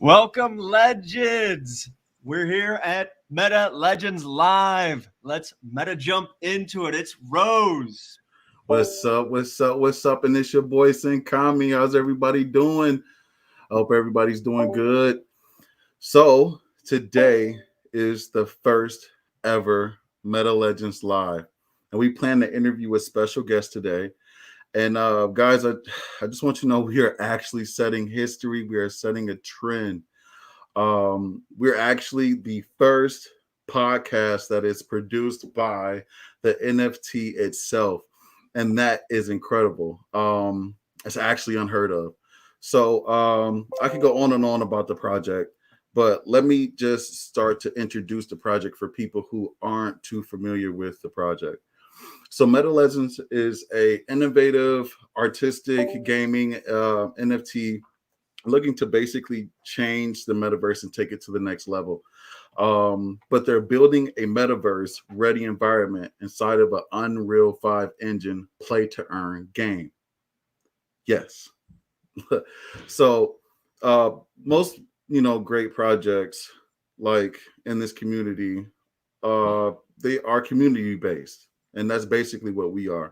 Welcome, legends. We're here at Meta Legends Live. Let's meta jump into it. It's Rose. What's up? What's up? What's up? And it's your boy Kami. How's everybody doing? I hope everybody's doing good. So today is the first ever Meta Legends Live, and we plan to interview a special guest today. And guys, I just want you to know we are actually setting history. We are setting a trend. We're actually the first podcast that is produced by the NFT itself, and that is incredible. It's actually unheard of. So I could go on and on about the project, but let me just start to introduce the project for people who aren't too familiar with the project. So Meta Legends is a innovative, artistic gaming NFT looking to basically change the metaverse and take it to the next level. But they're building a metaverse ready environment inside of an Unreal 5 engine play to earn game. Yes. So most great projects like in this community, they are community based, and that's basically what we are.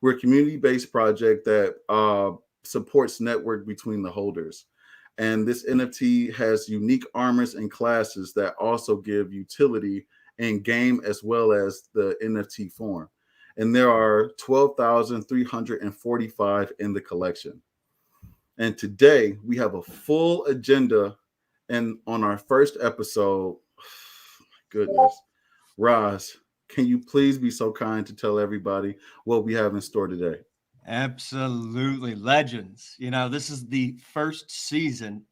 We're a community based project that supports network between the holders. And this NFT has unique armors and classes that also give utility in game as well as the NFT form. And there are 12,345 in the collection. And today we have a full agenda. And on our first episode, goodness, Roz, can you please be so kind to tell everybody what we have in store today? Absolutely. Legends. This is the first season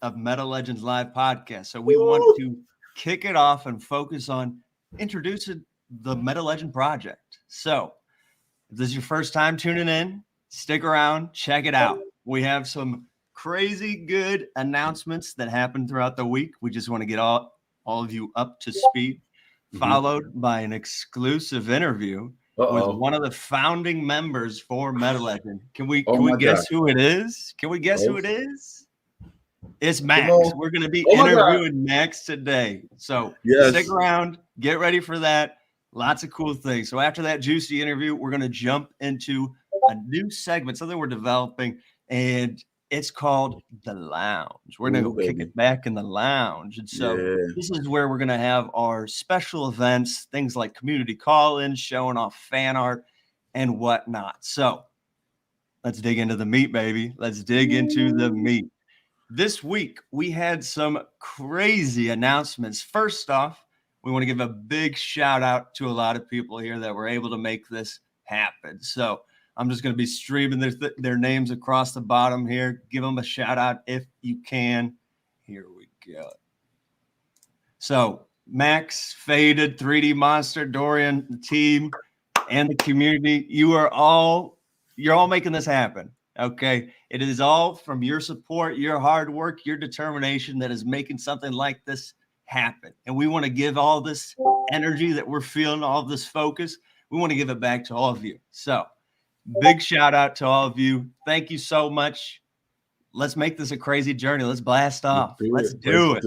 of Meta Legends Live podcast. So we want to kick it off and focus on introducing the Meta Legend project. So if this is your first time tuning in, stick around, check it out. We have some crazy good announcements that happen throughout the week. We just want to get all of you up to speed, followed by an exclusive interview with one of the founding members for Meta Legend. Can we guess who it is? Can we guess who it is? It's Max. We're going to be interviewing Max today. So stick around, get ready for that. Lots of cool things. So after that juicy interview, we're going to jump into a new segment, something we're developing, and it's called The Lounge. We're going to go kick it back in the lounge. And so this is where we're going to have our special events, things like community call-ins, showing off fan art and whatnot. So let's dig into the meat, baby. Let's dig into the meat. This week, we had some crazy announcements. First off, we want to give a big shout out to a lot of people here that were able to make this happen. So I'm just going to be streaming their names across the bottom here. Give them a shout out if you can. Here we go. So Max, Faded, 3D Monster, Dorian, the team, and the community, you're all making this happen. Okay. It is all from your support, your hard work, your determination that is making something like this happen. And we want to give all this energy that we're feeling, all this focus. We want to give it back to all of you. So big shout out to all of you. Thank you so much. Let's make this a crazy journey. Let's blast off. Let's do it.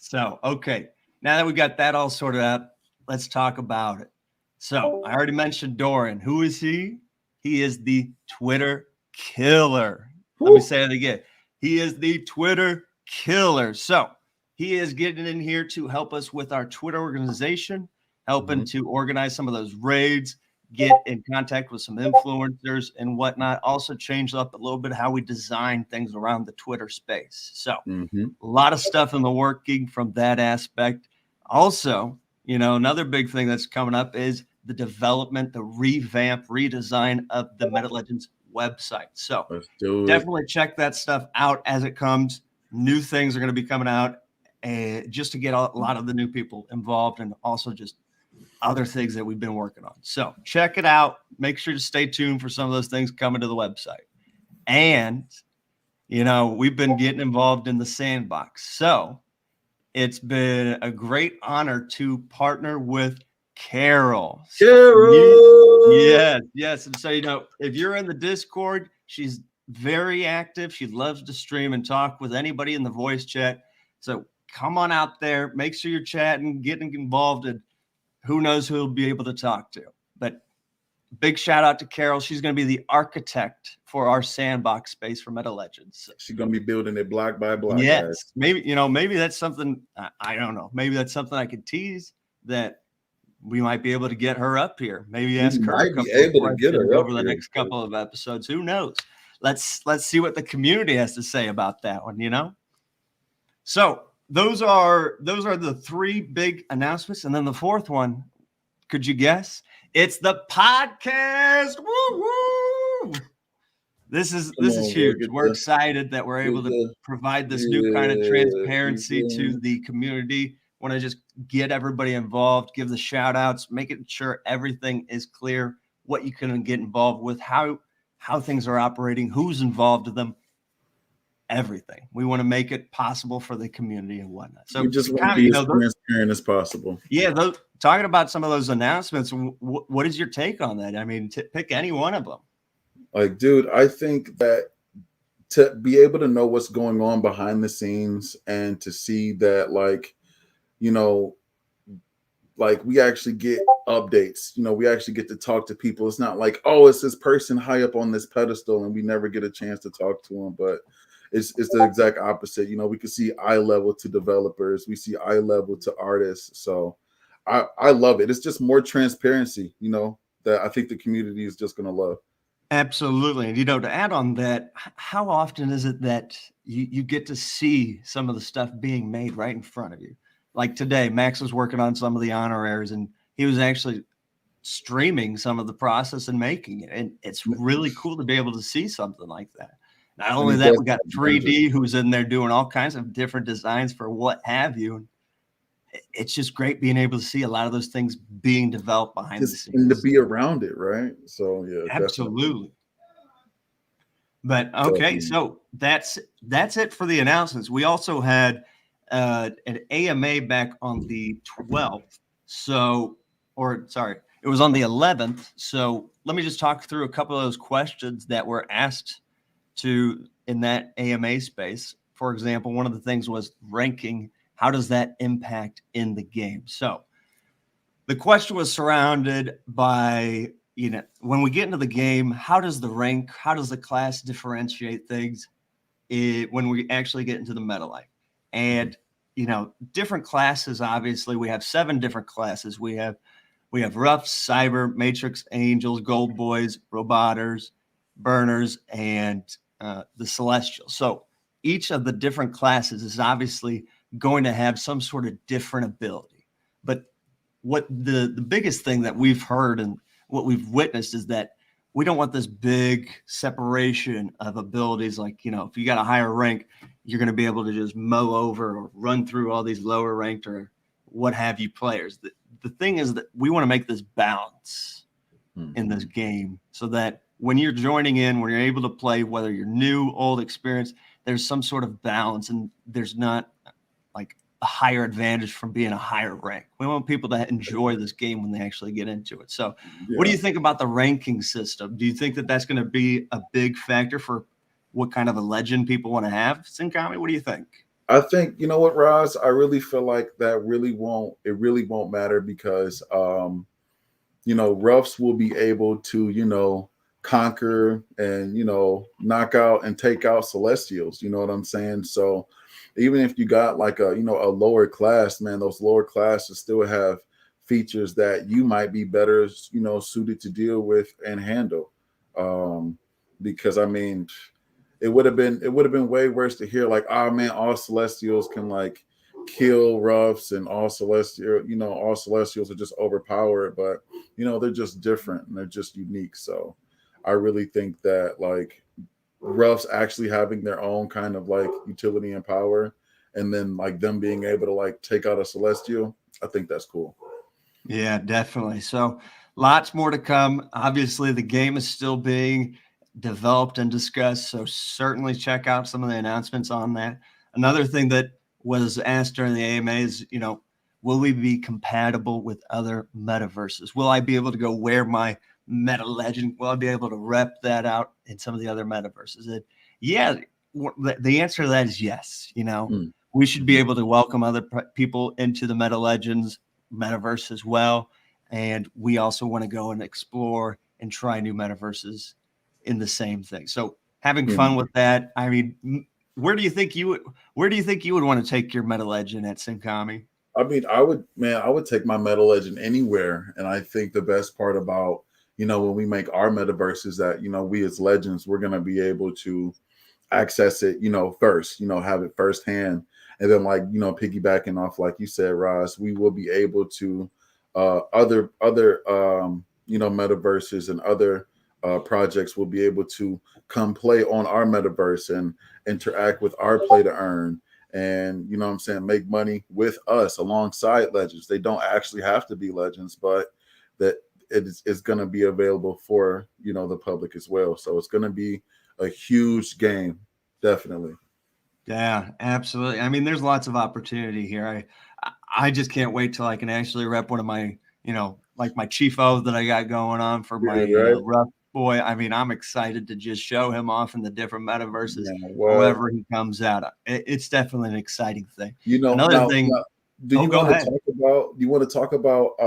So, okay. Now that we got that all sorted out, let's talk about it. So I already mentioned Dorian. Who is he? He is the Twitter killer. Let me say it again. He is the Twitter killer. So he is getting in here to help us with our Twitter organization, helping to organize some of those raids, get in contact with some influencers and whatnot. Also change up a little bit how we design things around the Twitter space. So a lot of stuff in the working from that aspect. Also, another big thing that's coming up is the development, the revamp, redesign of the Meta Legends website. So definitely check that stuff out as it comes. New things are going to be coming out just to get a lot of the new people involved, and also just other things that we've been working on. So check it out. Make sure to stay tuned for some of those things coming to the website. And, we've been getting involved in the sandbox. So it's been a great honor to partner with Carol. Yes. And so, if you're in the Discord, she's very active. She loves to stream and talk with anybody in the voice chat. So come on out there, make sure you're chatting, getting involved, and who knows who we'll be able to talk to. But big shout out to Carol. She's going to be the architect for our sandbox space for Meta Legends. She's going to be building it block by block. Yes. Guys. Maybe that's something, I don't know. Maybe that's something I could tease, that we might be able to get her up here. Maybe ask her a couple of questions over the next couple of episodes. Who knows? Let's see what the community has to say about that one, you know? So those are the three big announcements. And then the fourth one, could you guess? It's the podcast. Woo-hoo! This is huge. We're excited that we're able to provide this new kind of transparency to the community. Want to just get everybody involved, give the shout outs, making sure everything is clear, what you can get involved with, how things are operating, who's involved in them, everything. We want to make it possible for the community and whatnot. So we just want to be as transparent as possible. Yeah, talking about some of those announcements, what is your take on that? I mean, pick any one of them. Like, dude, I think that to be able to know what's going on behind the scenes and to see that, like, you know, like we actually get updates, you know, we actually get to talk to people. It's not like, oh, it's this person high up on this pedestal and we never get a chance to talk to them. But it's the exact opposite. You know, we can see eye level to developers. We see eye level to artists. So I love it. It's just more transparency, you know, that I think the community is just going to love. Absolutely. And, you know, to add on that, how often is it that you get to see some of the stuff being made right in front of you? Like today, Max was working on some of the honoraries and he was actually streaming some of the process and making it. And it's really cool to be able to see something like that. Not only that, we got 3D who's in there doing all kinds of different designs for what have you. It's just great being able to see a lot of those things being developed behind the scenes. And to be around it, right? So, yeah. Absolutely. But, okay, so that's it for the announcements. We also had an AMA back on the 12th. It was on the 11th. So let me just talk through a couple of those questions that were asked in that AMA space. For example, one of the things was ranking. How does that impact in the game? So the question was surrounded by, you know, when we get into the game, how does the class differentiate things when we actually get into the meta life? And, you know, different classes, obviously, we have 7 different classes. We have Roughs, Cyber, Matrix, Angels, Gold Boys, Roboters, Burners, and the Celestials. So each of the different classes is obviously going to have some sort of different ability. But what the biggest thing that we've heard and what we've witnessed is that we don't want this big separation of abilities. Like, you know, if you got a higher rank, you're going to be able to just mow over or run through all these lower ranked or what have you players. The thing is that we want to make this balance in this game so that when you're joining in, when you're able to play, whether you're new, old, experienced, there's some sort of balance and there's not like a higher advantage from being a higher rank. We want people to enjoy this game when they actually get into it. So what do you think about the ranking system? Do you think that that's going to be a big factor for what kind of a legend people want to have? Sinkami, what do you think? I think, you know what, Roz, I really feel like that really won't matter because, you know, Roughs will be able to, you know, conquer and, you know, knock out and take out Celestials. You know what I'm saying? So even if you got like a, you know, a lower class, man, those lower classes still have features that you might be better, you know, suited to deal with and handle. Because I mean, it would have been way worse to hear like, oh man, all Celestials can like kill Roughs and all Celestials are just overpowered, but you know, they're just different and they're just unique. So I really think that like Roughs actually having their own kind of like utility and power, and then like them being able to like take out a Celestial, I think that's cool. Yeah, definitely. So lots more to come. Obviously, the game is still being developed and discussed, so certainly check out some of the announcements on that. Another thing that was asked during the AMA is, you know, will we be compatible with other metaverses? Will I be able to go wear my meta legend? Will I be able to rep that out in some of the other metaverses? And yeah, the answer to that is yes. We should be able to welcome other people into the meta legends metaverse as well. And we also want to go and explore and try new metaverses in the same thing. So having fun with that. I mean, where do you think you would want to take your meta legend at Sinkami? I mean, I would take my meta legend anywhere. And I think the best part about, when we make our metaverse is that, we as legends, we're going to be able to access it, first, have it firsthand. And then piggybacking off, like you said, Ross, we will be able to other metaverses and other projects will be able to come play on our metaverse and interact with our play to earn and make money with us alongside legends. They don't actually have to be legends, but that it's going to be available for the public as well. So it's going to be a huge game, definitely. Yeah, absolutely. I mean, there's lots of opportunity here. I just can't wait till I can actually rep one of my, like my Chief O that I got going on for my rough boy. I mean, I'm excited to just show him off in the different metaverses, however he comes out. It's definitely an exciting thing. Another thing. Do you want to talk about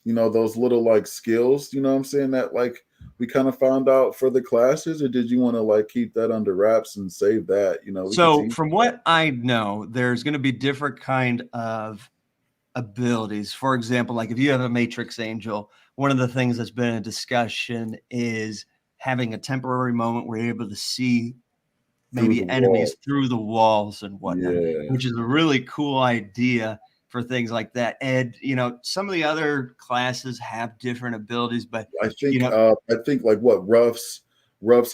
those little skills, that we kind of found out for the classes, or did you want to keep that under wraps and save that? So from what I know, there's going to be different kind of abilities. For example, like if you have a Matrix Angel, one of the things that's been a discussion is having a temporary moment where you're able to see maybe enemies through the walls and whatnot, which is a really cool idea for things like that. And some of the other classes have different abilities, but I think like what roughs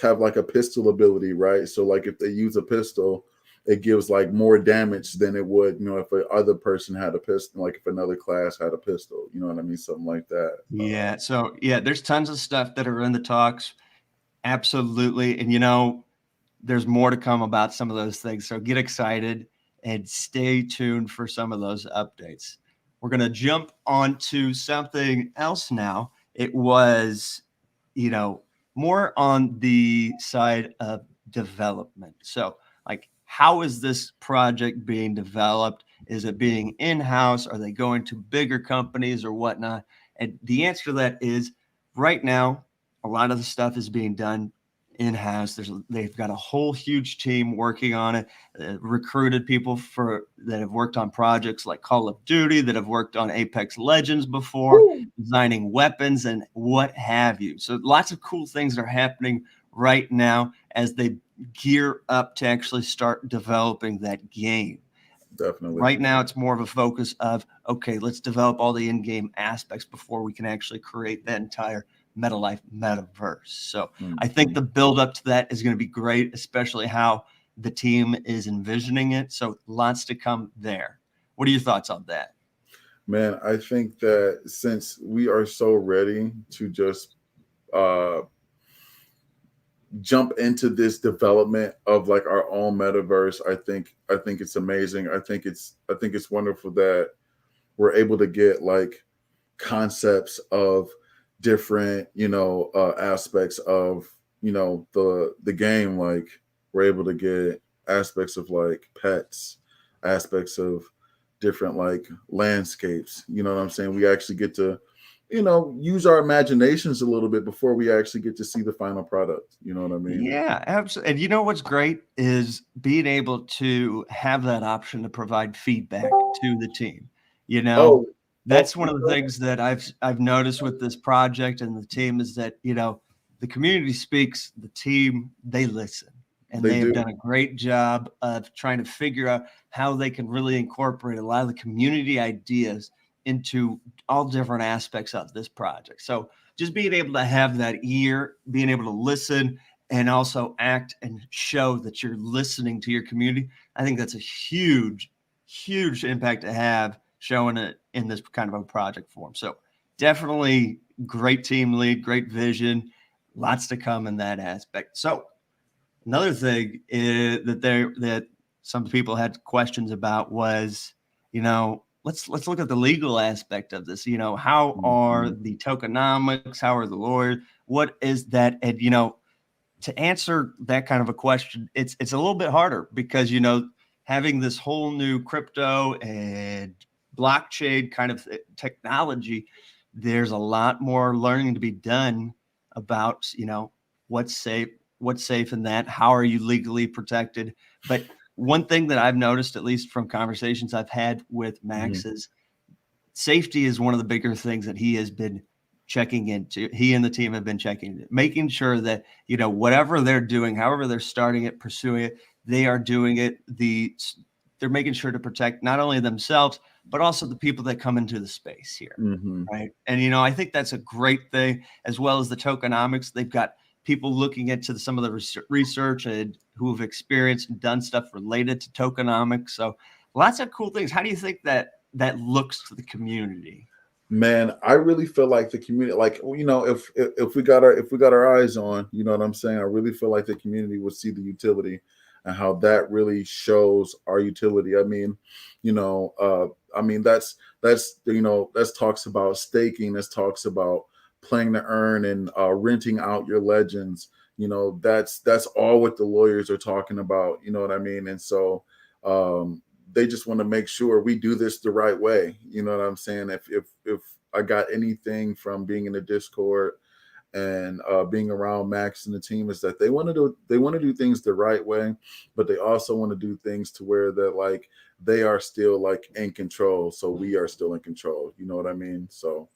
have a pistol ability, right? So if they use a pistol, it gives more damage than it would, if a other person had a pistol, if another class had a pistol, you know what I mean? Something like that. Yeah. So there's tons of stuff that are in the talks. Absolutely. And there's more to come about some of those things. So get excited and stay tuned for some of those updates. We're going to jump on to something else now. It was, more on the side of development. So how is this project being developed? Is it being in-house? Are they going to bigger companies or whatnot? And the answer to that is right now, a lot of the stuff is being done in-house. They've got a whole huge team working on it, recruited people that have worked on projects like Call of Duty, that have worked on Apex Legends before, designing weapons and what have you. So lots of cool things are happening right now as they gear up to actually start developing that game. Definitely. Right now, it's more of a focus of, okay, let's develop all the in-game aspects before we can actually create that entire MetaLife metaverse. So I think the build up to that is going to be great, especially how the team is envisioning it. So lots to come there. What are your thoughts on that? Man, I think that since we are so ready to just jump into this development of our own metaverse, I think it's amazing. I think it's wonderful that we're able to get concepts of different aspects of the game. We're able to get aspects of pets, aspects of different landscapes. You know what I'm saying? We actually get to use our imaginations a little bit before we actually get to see the final product. You know what I mean? Yeah, absolutely. And what's great is being able to have that option to provide feedback to the team. That's one of the things that I've noticed with this project and the team is that, the community speaks, the team, they listen. And they have done a great job of trying to figure out how they can really incorporate a lot of the community ideas into all different aspects of this project. So just being able to have that ear, being able to listen and also act and show that you're listening to your community, I think that's a huge, huge impact to have showing it in this kind of a project form. So definitely great team lead, great vision, lots to come in that aspect. So another thing is that some people had questions about was, let's look at the legal aspect of this. How are the tokenomics? How are the lawyers? What is that? And to answer that kind of a question, it's a little bit harder because having this whole new crypto and blockchain kind of technology, there's a lot more learning to be done about what's safe in that. How are you legally protected? But one thing that I've noticed, at least from conversations I've had with Max, is safety is one of the bigger things that he has been checking into. He and the team have been checking it, making sure that whatever they're doing, however they're starting it, pursuing it, they are doing it. They're making sure to protect not only themselves but also the people that come into the space here, right? And I think that's a great thing, as well as the tokenomics. They've got people looking into some of the research and who have experienced and done stuff related to tokenomics. So lots of cool things. How do you think that looks to the community? Man, I really feel like the community, like, if we got our eyes on, you know what I'm saying? I really feel like the community would see the utility and how that really shows our utility. I mean, that's talks about staking, that's talks about playing to earn and renting out your legends. That's all what the lawyers are talking about. You know what I mean? And so they just want to make sure we do this the right way. You know what I'm saying? If I got anything from being in the Discord and being around Max and the team, is that they want to do things the right way, but they also want to do things to where that, like, they are still like in control, so we are still in control. You know what I mean? So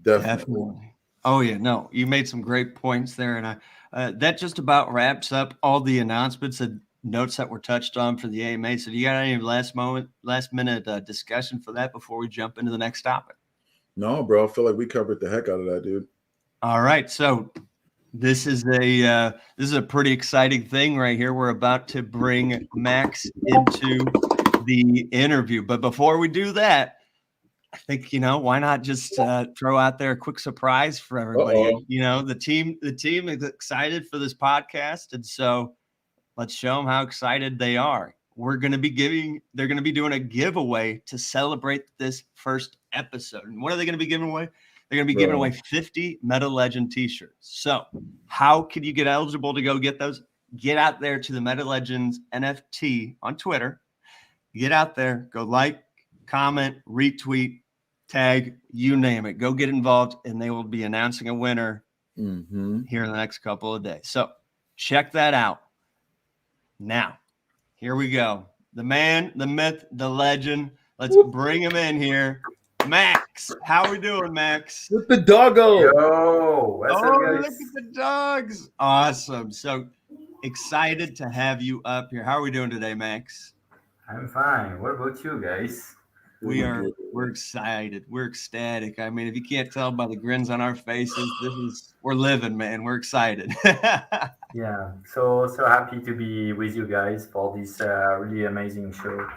definitely. Oh yeah, no, you made some great points there, and that just about wraps up all the announcements and notes that were touched on for the AMA. So do you got any last minute discussion for that before we jump into the next topic? No, bro, I feel like we covered the heck out of that, dude. All right, so this is a pretty exciting thing right here. We're about to bring Max into the interview, but before we do that, I think why not just throw out there a quick surprise for everybody. The team is excited for this podcast, and so let's show them how excited they are. They're going to be doing a giveaway to celebrate this first episode. And what are they going to be giving away? They're going to be giving away 50 Meta Legend t-shirts. So how can you get eligible to go get those? Get out there to the Meta Legends NFT on Twitter. Get out there, go like, comment, retweet, tag, you name it. Go get involved, and they will be announcing a winner here in the next couple of days. So check that out. Now, here we go. The man, the myth, the legend. Let's bring him in here. Max, how are we doing, Max? With the doggo. Yo, what's up, guys? Look at the dogs. Awesome. So excited to have you up here. How are we doing today, Max? I'm fine. What about you guys? We're excited. We're ecstatic. I mean, if you can't tell by the grins on our faces, we're living, man. We're excited. Yeah, so happy to be with you guys for this really amazing show.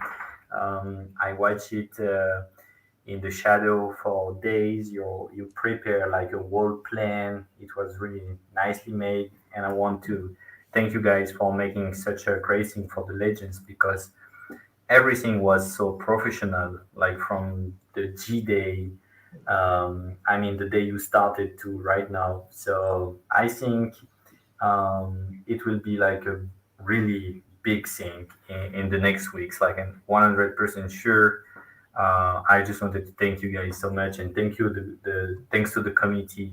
I watched it in the shadow for days. You prepare like a world plan. It was really nicely made, and I want to thank you guys for making such a great thing for the legends, because everything was so professional, like from the G-Day, the day you started to right now. So I think it will be like a really big thing in the next weeks, like I'm 100% sure. I just wanted to thank you guys so much, and thank you thanks to the committee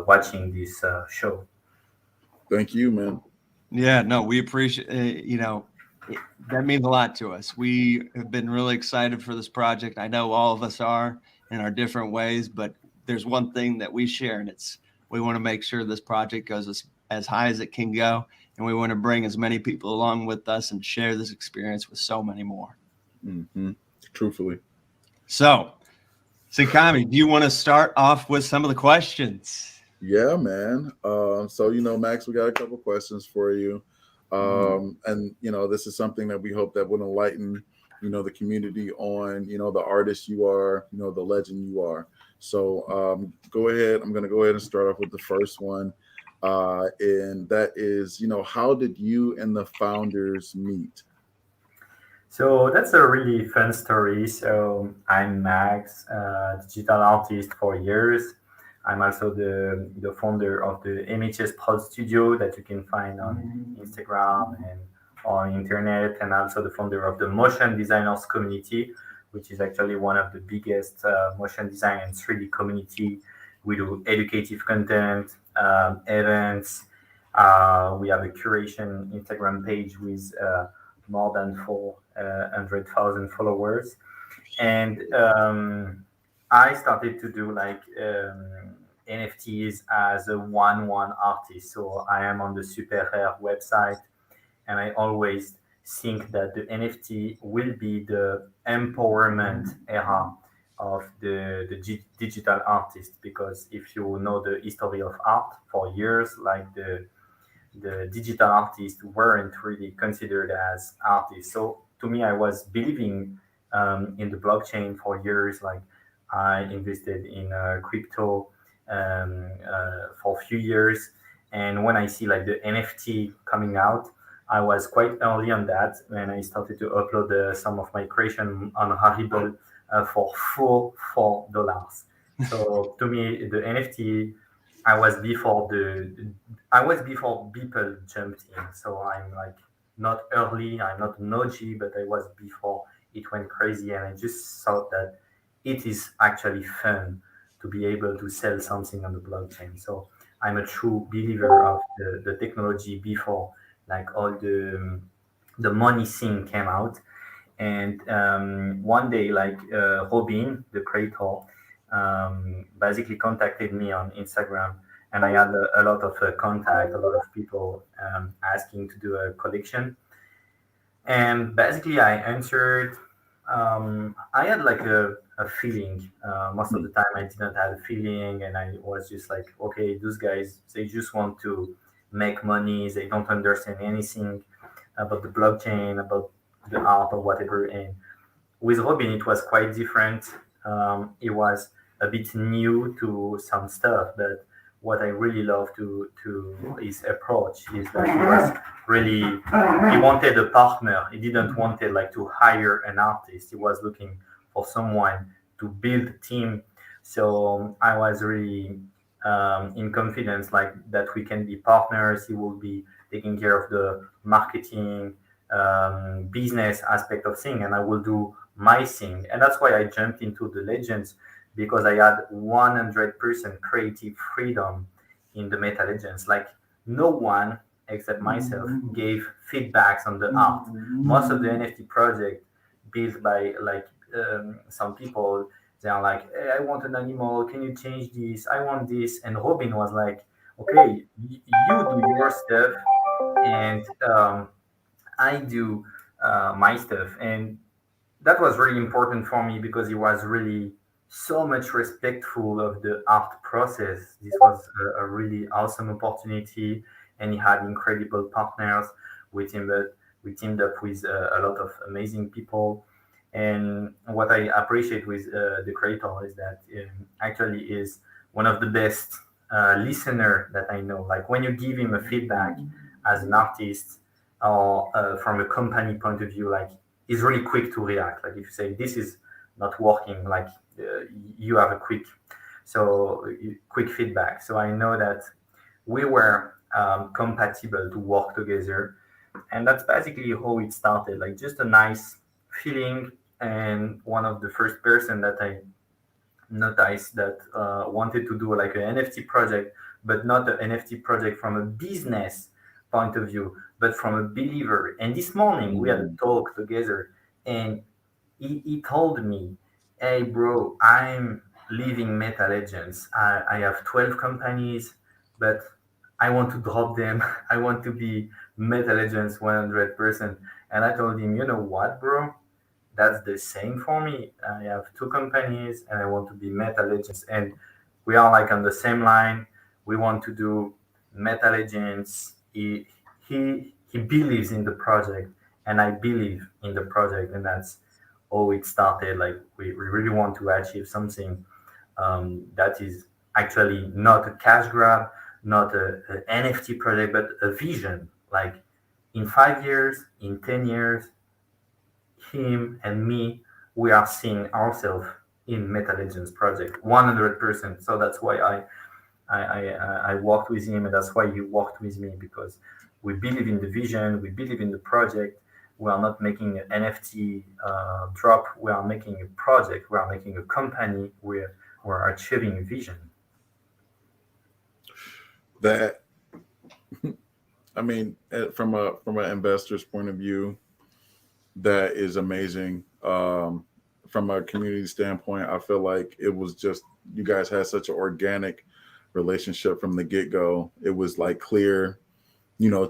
watching this show. Thank you, man. Yeah, no, we appreciate that means a lot to us. We have been really excited for this project. I know all of us are in our different ways, but there's one thing that we share, and it's we want to make sure this project goes as high as it can go, and we want to bring as many people along with us and share this experience with so many more. Truthfully. So, Sinkami, do you want to start off with some of the questions? Yeah, man. So, Max, we got a couple questions for you. And, this is something that we hope that would enlighten, the community on, the artist you are, the legend you are. So go ahead. I'm going to go ahead and start off with the first one. And that is, how did you and the founders meet? So that's a really fun story. So I'm Max, digital artist for years. I'm also the founder of the MHS Prod Studio that you can find on Instagram and on internet, and also the founder of the Motion Designers Community, which is actually one of the biggest motion design and 3D community. We do educative content, events. We have a curation Instagram page with more than 400,000 followers. And I started to do like NFTs as a one artist. So I am on the Super Rare website, and I always think that the NFT will be the empowerment era of the digital artist, because if you know the history of art for years, like the digital artists weren't really considered as artists. So to me, I was believing in the blockchain for years. Like I invested in crypto for a few years, and when I see like the NFT coming out, I was quite early on that, and I started to upload some of my creation on Haribo for $4. So to me, the NFT, I was before the I was before people jumped in. So I'm like not early, I'm not an OG, but I was before it went crazy, and I just thought that it is actually fun to be able to sell something on the blockchain. So I'm a true believer of the technology before like all the money thing came out. And one day, like Robin, the creator, basically contacted me on Instagram, and I had a lot of contact, a lot of people asking to do a collection. And basically, I answered. I had like a feeling. Most of the time, I didn't have a feeling, and I was just like, okay, those guys, they just want to make money. They don't understand anything about the blockchain, about the art or whatever. And with Robin, it was quite different. It was a bit new to some stuff, but what I really love to his approach is that he was really he wanted a partner. He didn't wanted like to hire an artist. He was looking for someone to build a team. So I was really in confidence like that we can be partners. He will be taking care of the marketing, business aspect of thing, and I will do my thing. And that's why I jumped into the legends, because I had 100% creative freedom in the meta legends. Like no one except myself gave feedbacks on the art. Most of the NFT project built by like some people, they are like, hey, I want an animal, can you change this, I want this. And Robin was like, okay, you do your stuff, and I do my stuff. And that was really important for me because he was really so much respectful of the art process. This was a really awesome opportunity, and he had incredible partners with him. But we teamed up with a lot of amazing people. And what I appreciate with the creator is that actually is one of the best listener that I know. Like when you give him a feedback as an artist or from a company point of view, like he's really quick to react. Like if you say this is not working, like you have a quick feedback. So I know that we were compatible to work together, and that's basically how it started. Like just a nice feeling, and one of the first person that I noticed that wanted to do like an NFT project, but not an NFT project from a business point of view, but from a believer. And this morning we had a talk together, and he told me, "Hey, bro, I'm leaving Meta Legends. I have 12 companies, but I want to drop them. I want to be Meta Legends 100%." And I told him, "You know what, bro? That's the same for me. I have two companies and I want to be Meta Legends." And we are like on the same line. We want to do Meta Legends. He believes in the project, and I believe in the project, and that's how it started. Like we really want to achieve something that is actually not a cash grab, not a NFT project, but a vision. Like in 5 years, in 10 years, him and me, we are seeing ourselves in Meta Legends project 100%. So that's why I worked with him, and that's why he worked with me, because we believe in the vision, we believe in the project. We are not making an NFT drop. We are making a project. We are making a company. We're achieving a vision. That, I mean, from an investor's point of view, that is amazing. From a community standpoint, I feel like it was just, you guys had such an organic relationship from the get go. It was like clear,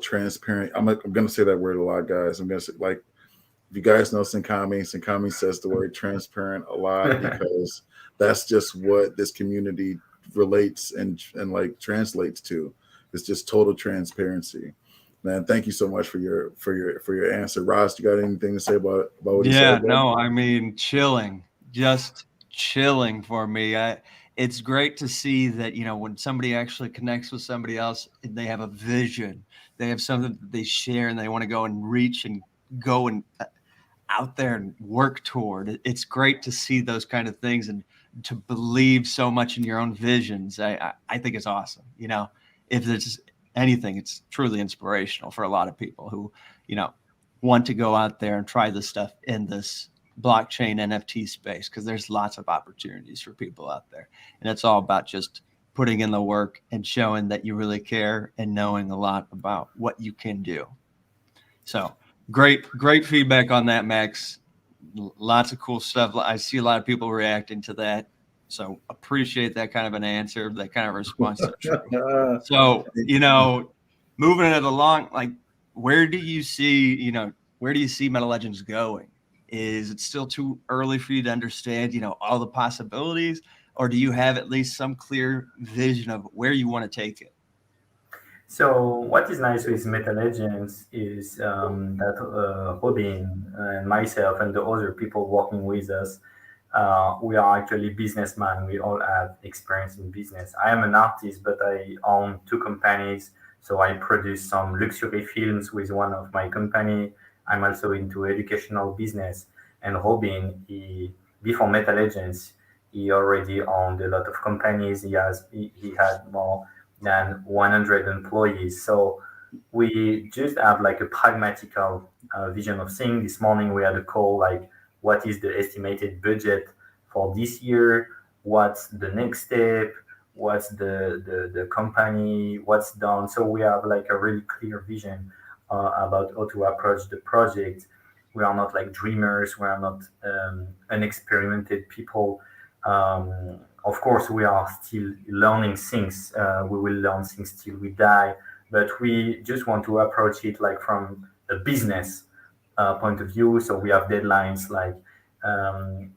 transparent. I'm gonna say that word a lot, guys. I'm gonna say, like, if you guys know Sinkami says the word transparent a lot, because that's just what this community relates and like translates to. It's just total transparency. Man, thank you so much for your answer. Ross, you got anything to say about what he Yeah, said, bro? no, I mean, chilling, just chilling for me. It's great to see that, when somebody actually connects with somebody else, they have a vision, they have something that they share, and they want to go and reach and go and out there and work toward. It's great to see those kind of things and to believe so much in your own visions. I think it's awesome. If there's anything, it's truly inspirational for a lot of people who, you know, want to go out there and try this stuff in this blockchain NFT space, because there's lots of opportunities for people out there. And it's all about just putting in the work and showing that you really care and knowing a lot about what you can do. So great feedback on that, Max. Lots of cool stuff. I see a lot of people reacting to that. So appreciate that kind of an answer, that kind of response. So true. So, moving it along, like, where do you see Meta Legends going? Is it still too early for you to understand, all the possibilities, or do you have at least some clear vision of where you want to take it? So what is nice with Meta Legends is that Robin and myself and the other people working with us, we are actually businessmen. We all have experience in business. I am an artist, but I own two companies. So I produce some luxury films with one of my company. I'm also into educational business. And Robin, before Meta Legends, he already owned a lot of companies. He had more than 100 employees. So we just have like a pragmatical vision of things. This morning we had a call like, what is the estimated budget for this year? What's the next step? What's the company? What's done? So we have like a really clear vision about how to approach the project. We are not like dreamers. We are not unexperimented people. Of course, we are still learning things. We will learn things till we die, but we just want to approach it like from a business point of view. So we have deadlines like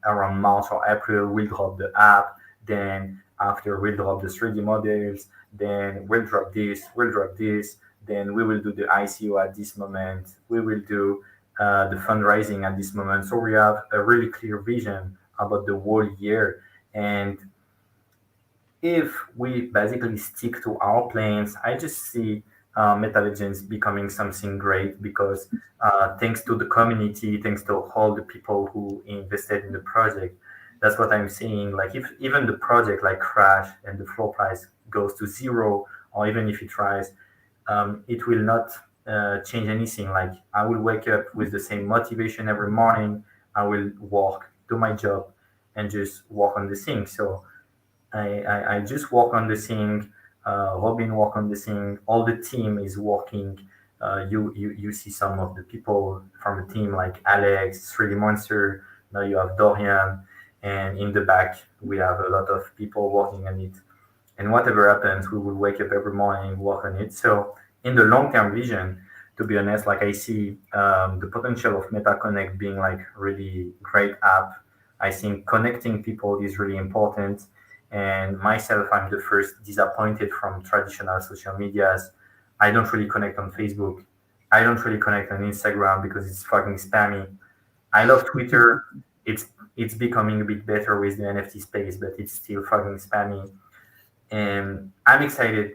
around March or April, we'll drop the app. Then after we'll drop the 3D models. Then we'll drop this. We'll drop this. Then we will do the ICO at this moment. We will do the fundraising at this moment. So we have a really clear vision about the whole year. And if we basically stick to our plans, I just see Metalegends becoming something great, because thanks to the community, thanks to all the people who invested in the project, that's what I'm seeing. Like, if even the project like crash and the floor price goes to zero, or even if it rise, it will not change anything. Like, I will wake up with the same motivation every morning. I will work, do my job, and just work on the thing. So I just work on the thing. Robin work on the thing. All the team is working. You see some of the people from the team like Alex, 3D Monster. Now you have Dorian, and in the back we have a lot of people working on it. And whatever happens, we will wake up every morning, work on it. So in the long-term vision, to be honest, like, I see the potential of MetaConnect being like really great app. I think connecting people is really important. And myself, I'm the first disappointed from traditional social medias. I don't really connect on Facebook. I don't really connect on Instagram because it's fucking spammy. I love Twitter. It's becoming a bit better with the NFT space, but it's still fucking spammy. And I'm excited,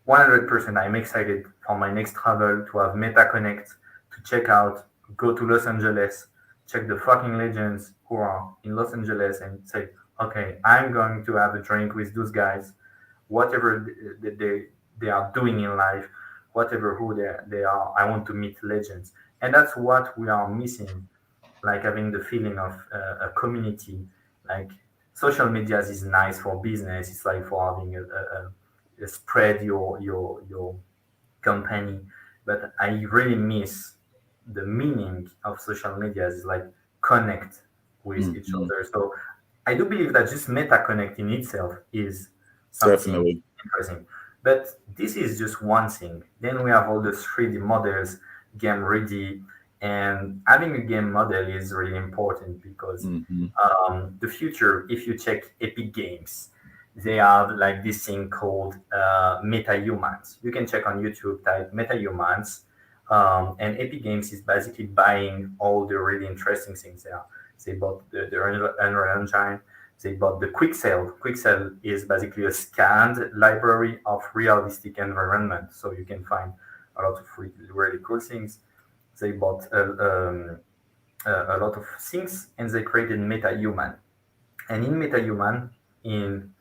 100%. I'm excited for my next travel to have MetaConnect, to check out, go to Los Angeles, check the fucking legends who are in Los Angeles and say, okay, I'm going to have a drink with those guys, whatever they are doing in life, whatever who they are. I want to meet legends. And that's what we are missing, like having the feeling of a community. Like social media is nice for business. It's like for having a spread your company. But I really miss the meaning of social media is like connect with each Mhm. other. So I do believe that just meta connect in itself is something Definitely. interesting. But this is just one thing. Then we have all the 3D models, game ready, and having a game model is really important because Hmm. the future, if you check Epic Games, they have like this thing called meta humans. You can check on YouTube, type meta humans, and Epic Games is basically buying all the really interesting things there. They bought the Unreal Engine. They bought the Quixel. Quixel is basically a scanned library of realistic environment, so you can find a lot of really cool things. They bought a lot of things, and they created MetaHuman. And in MetaHuman, in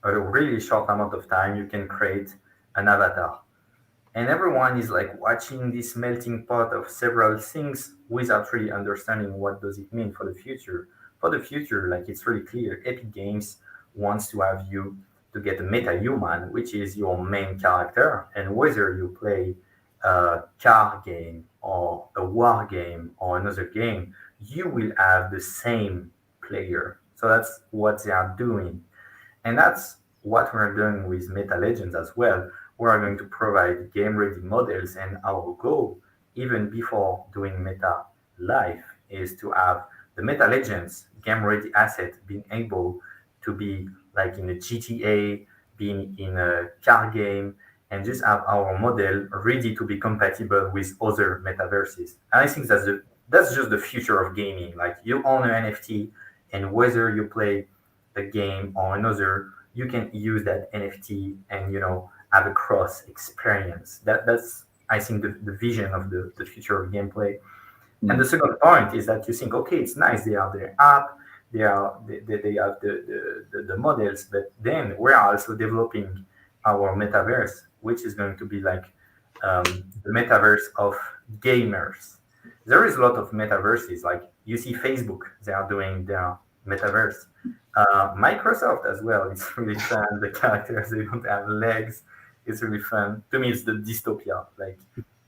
a really short amount of time, you can create an avatar. And everyone is like watching this melting pot of several things without really understanding what does it mean for the future. For the future, like it's really clear, Epic Games wants to have you to get a meta-human, which is your main character, and whether you play a car game or a war game or another game, you will have the same player. So that's what they are doing. And that's what we're doing with Meta Legends as well. We are going to provide game ready models, and our goal, even before doing Meta Live, is to have the Meta Legends game ready asset being able to be like in a GTA, being in a car game, and just have our model ready to be compatible with other metaverses. And I think that's just the future of gaming. Like you own an NFT, and whether you play a game or another, you can use that NFT and have a cross experience. That's I think the vision of the future of gameplay. And the second point is that you think, okay, it's nice, they have their app, they have the models, but then we're also developing our metaverse, which is going to be like the metaverse of gamers. There is a lot of metaverses, like you see Facebook, they are doing their metaverse. Microsoft as well, it's really fun. The characters, they don't have legs. It's really fun. To me, it's the dystopia. Like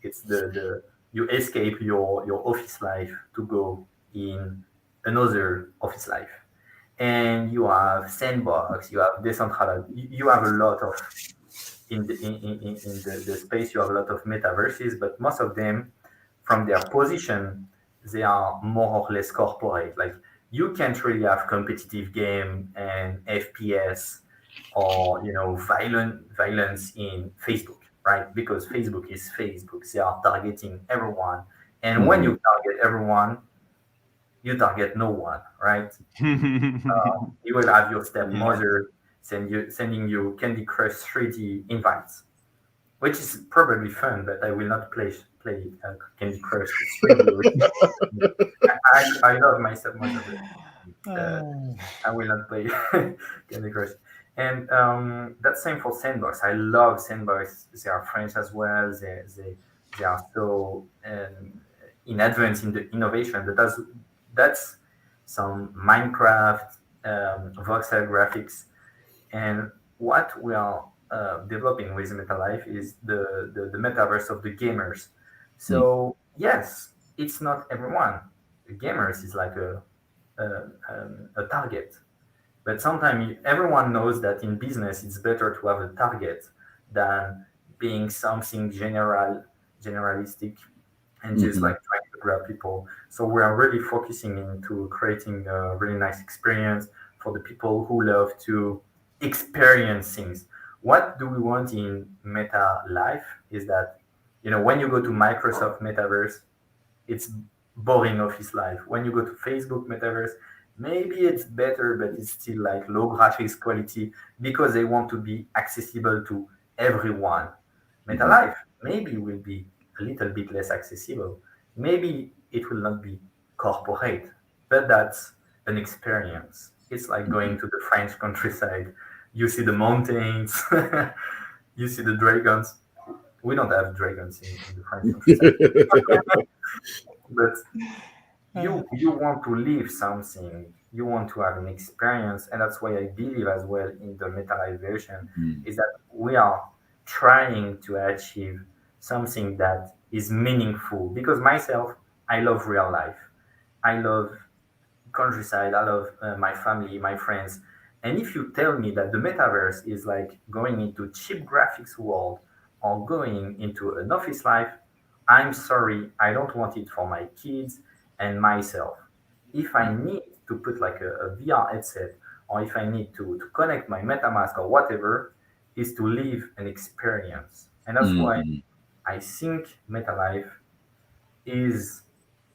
it's the you escape your office life to go in another office life. And you have sandbox, you have decentralized, you have a lot of in the space, you have a lot of metaverses, but most of them, from their position, they are more or less corporate. Like you can't really have competitive game and FPS or violence in Facebook, right? Because Facebook is Facebook. They are targeting everyone, and when Hmm. you target everyone, you target no one, right? You will have your Yeah. stepmother sending you Candy Crush 3D invites, which is probably fun, but I will not play Candy Crush 3D. I love my stepmother, but I will not play Candy Crush. And that's same for Sandbox. I love Sandbox. They are French as well. They are so in advance in the innovation. But that's some Minecraft, voxel graphics, and what we are developing with MetaLife is the metaverse of the gamers. So yes, it's not everyone. The gamers is like a target, but sometimes everyone knows that in business it's better to have a target than being something generalistic and just Hmm. like trying to grab people. So we are really focusing into creating a really nice experience for the people who love to experience things. What do we want in Meta Life is that, when you go to Microsoft Metaverse, it's boring office life. When you go to Facebook Metaverse, maybe it's better, but it's still like low graphics quality because they want to be accessible to everyone. Meta Hmm. Life maybe will be a little bit less accessible. Maybe it will not be. corporate, but that's an experience. It's like going Mhm. to the French countryside. You see the mountains, you see the dragons. We don't have dragons in the French countryside, but you want to live something, you want to have an experience, and that's why I believe as well in the meta life version Mhm. is that we are trying to achieve something that is meaningful. Because myself, I love real life. I love countryside. I love my family, my friends. And if you tell me that the metaverse is like going into cheap graphics world or going into an office life, I'm sorry, I don't want it for my kids and myself. If I need to put like a VR headset, or if I need to connect my MetaMask or whatever, is to live an experience. And that's why Mhm. I think MetaLife is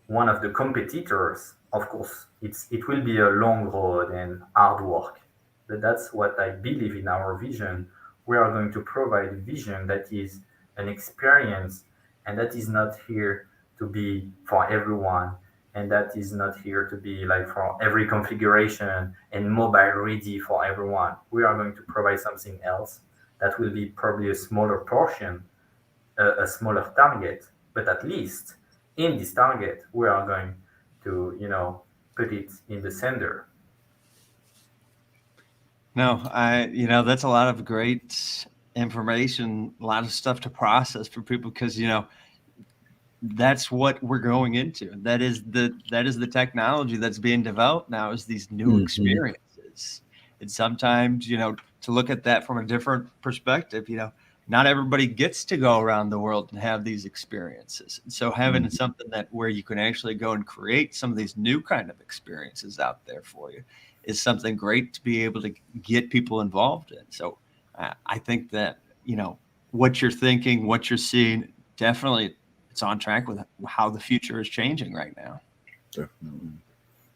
one of the competitors. Of course, it will be a long road and hard work, but that's what I believe in our vision. We are going to provide a vision that is an experience, and that is not here to be for everyone, and that is not here to be like for every configuration and mobile ready for everyone. We are going to provide something else that will be probably a smaller portion, a smaller target, but at least in this target, we are going to, put it in the center. No, that's a lot of great information, a lot of stuff to process for people because, that's what we're going into. That is the technology that's being developed now is these new Mhm. experiences. And sometimes, to look at that from a different perspective, not everybody gets to go around the world and have these experiences. And so having Mhm. something that where you can actually go and create some of these new kind of experiences out there for you is something great to be able to get people involved in. So I think that, what you're thinking, what you're seeing, definitely it's on track with how the future is changing right now. Definitely.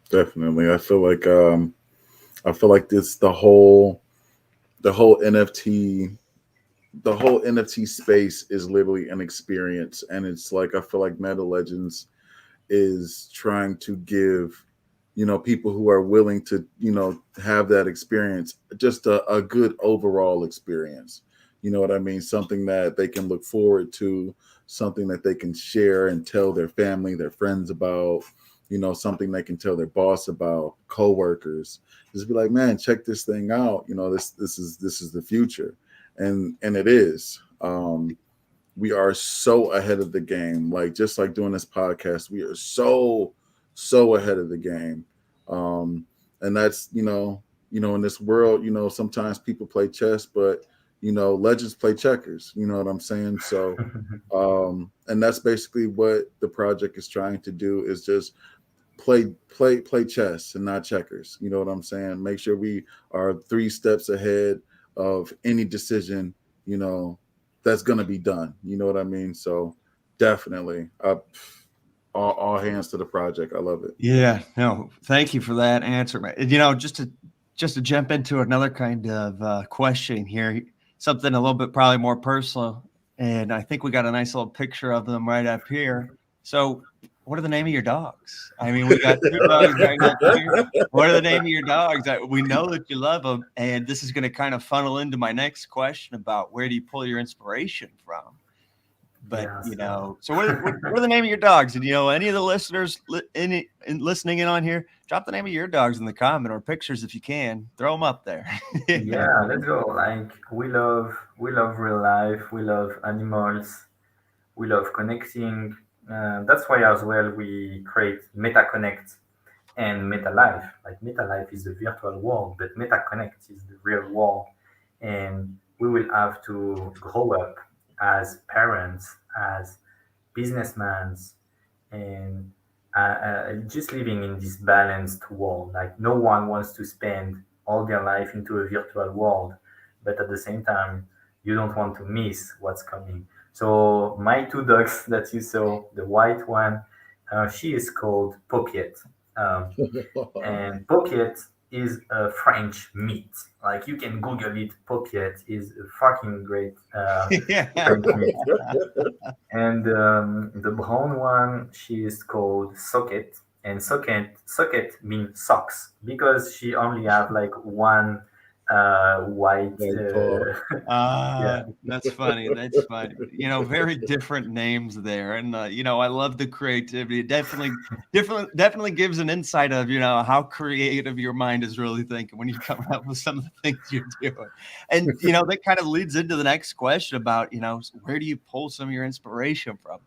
Definitely. I feel like this the whole NFT the whole NFT space is literally an experience, and it's like I feel like Meta Legends is trying to give people who are willing to have that experience just a good overall experience. You know what I mean? Something that they can look forward to, something that they can share and tell their family, their friends about. Something they can tell their boss about, coworkers. Just be like, man, check this thing out. This is the future, and it is. We are so ahead of the game. Like just like doing this podcast, we are so ahead of the game. And that's in this world, sometimes people play chess, but legends play checkers. You know what I'm saying? So, and that's basically what the project is trying to do is just play chess and not checkers. You know what I'm saying? Make sure we are 3 steps ahead of any decision, you know, that's gonna be done. You know what I mean? So definitely, all hands to the project. I love it. Yeah, no, thank you for that answer. Just to jump into another kind of question here, something a little bit probably more personal, and I think we got a nice little picture of them right up here. So, what are the name of your dogs? I mean, we got two dogs right up here. What are the name of your dogs? We know that you love them, and this is going to kind of funnel into my next question about where do you pull your inspiration from? But Yeah, so so what are the name of your dogs? And any of the listeners listening in on here, drop the name of your dogs in the comment or pictures if you can. Throw them up there. yeah, let's go. Like we love real life. We love animals. We love connecting. That's why as well we create Meta Connect and Meta Life. Like Meta Life is the virtual world, but Meta Connect is the real world, and we will have to grow up as parents, as businessmen, and just living in this balanced world. Like no one wants to spend all their life into a virtual world, but at the same time, you don't want to miss what's coming. So my two dogs that you saw, the white one, she is called Pocket. Um, and pocket is a French meat. Like you can Google it. Pocket is a fucking great Yeah. French meat. And the brown one, she is called Socket, and socket means socks because she only have like one white. Like Paul. Yeah. That's funny. That's funny. Very different names there, and I love the creativity. It definitely gives an insight of how creative your mind is really thinking when you're coming up with some of the things you're doing, and that kind of leads into the next question about where do you pull some of your inspiration from?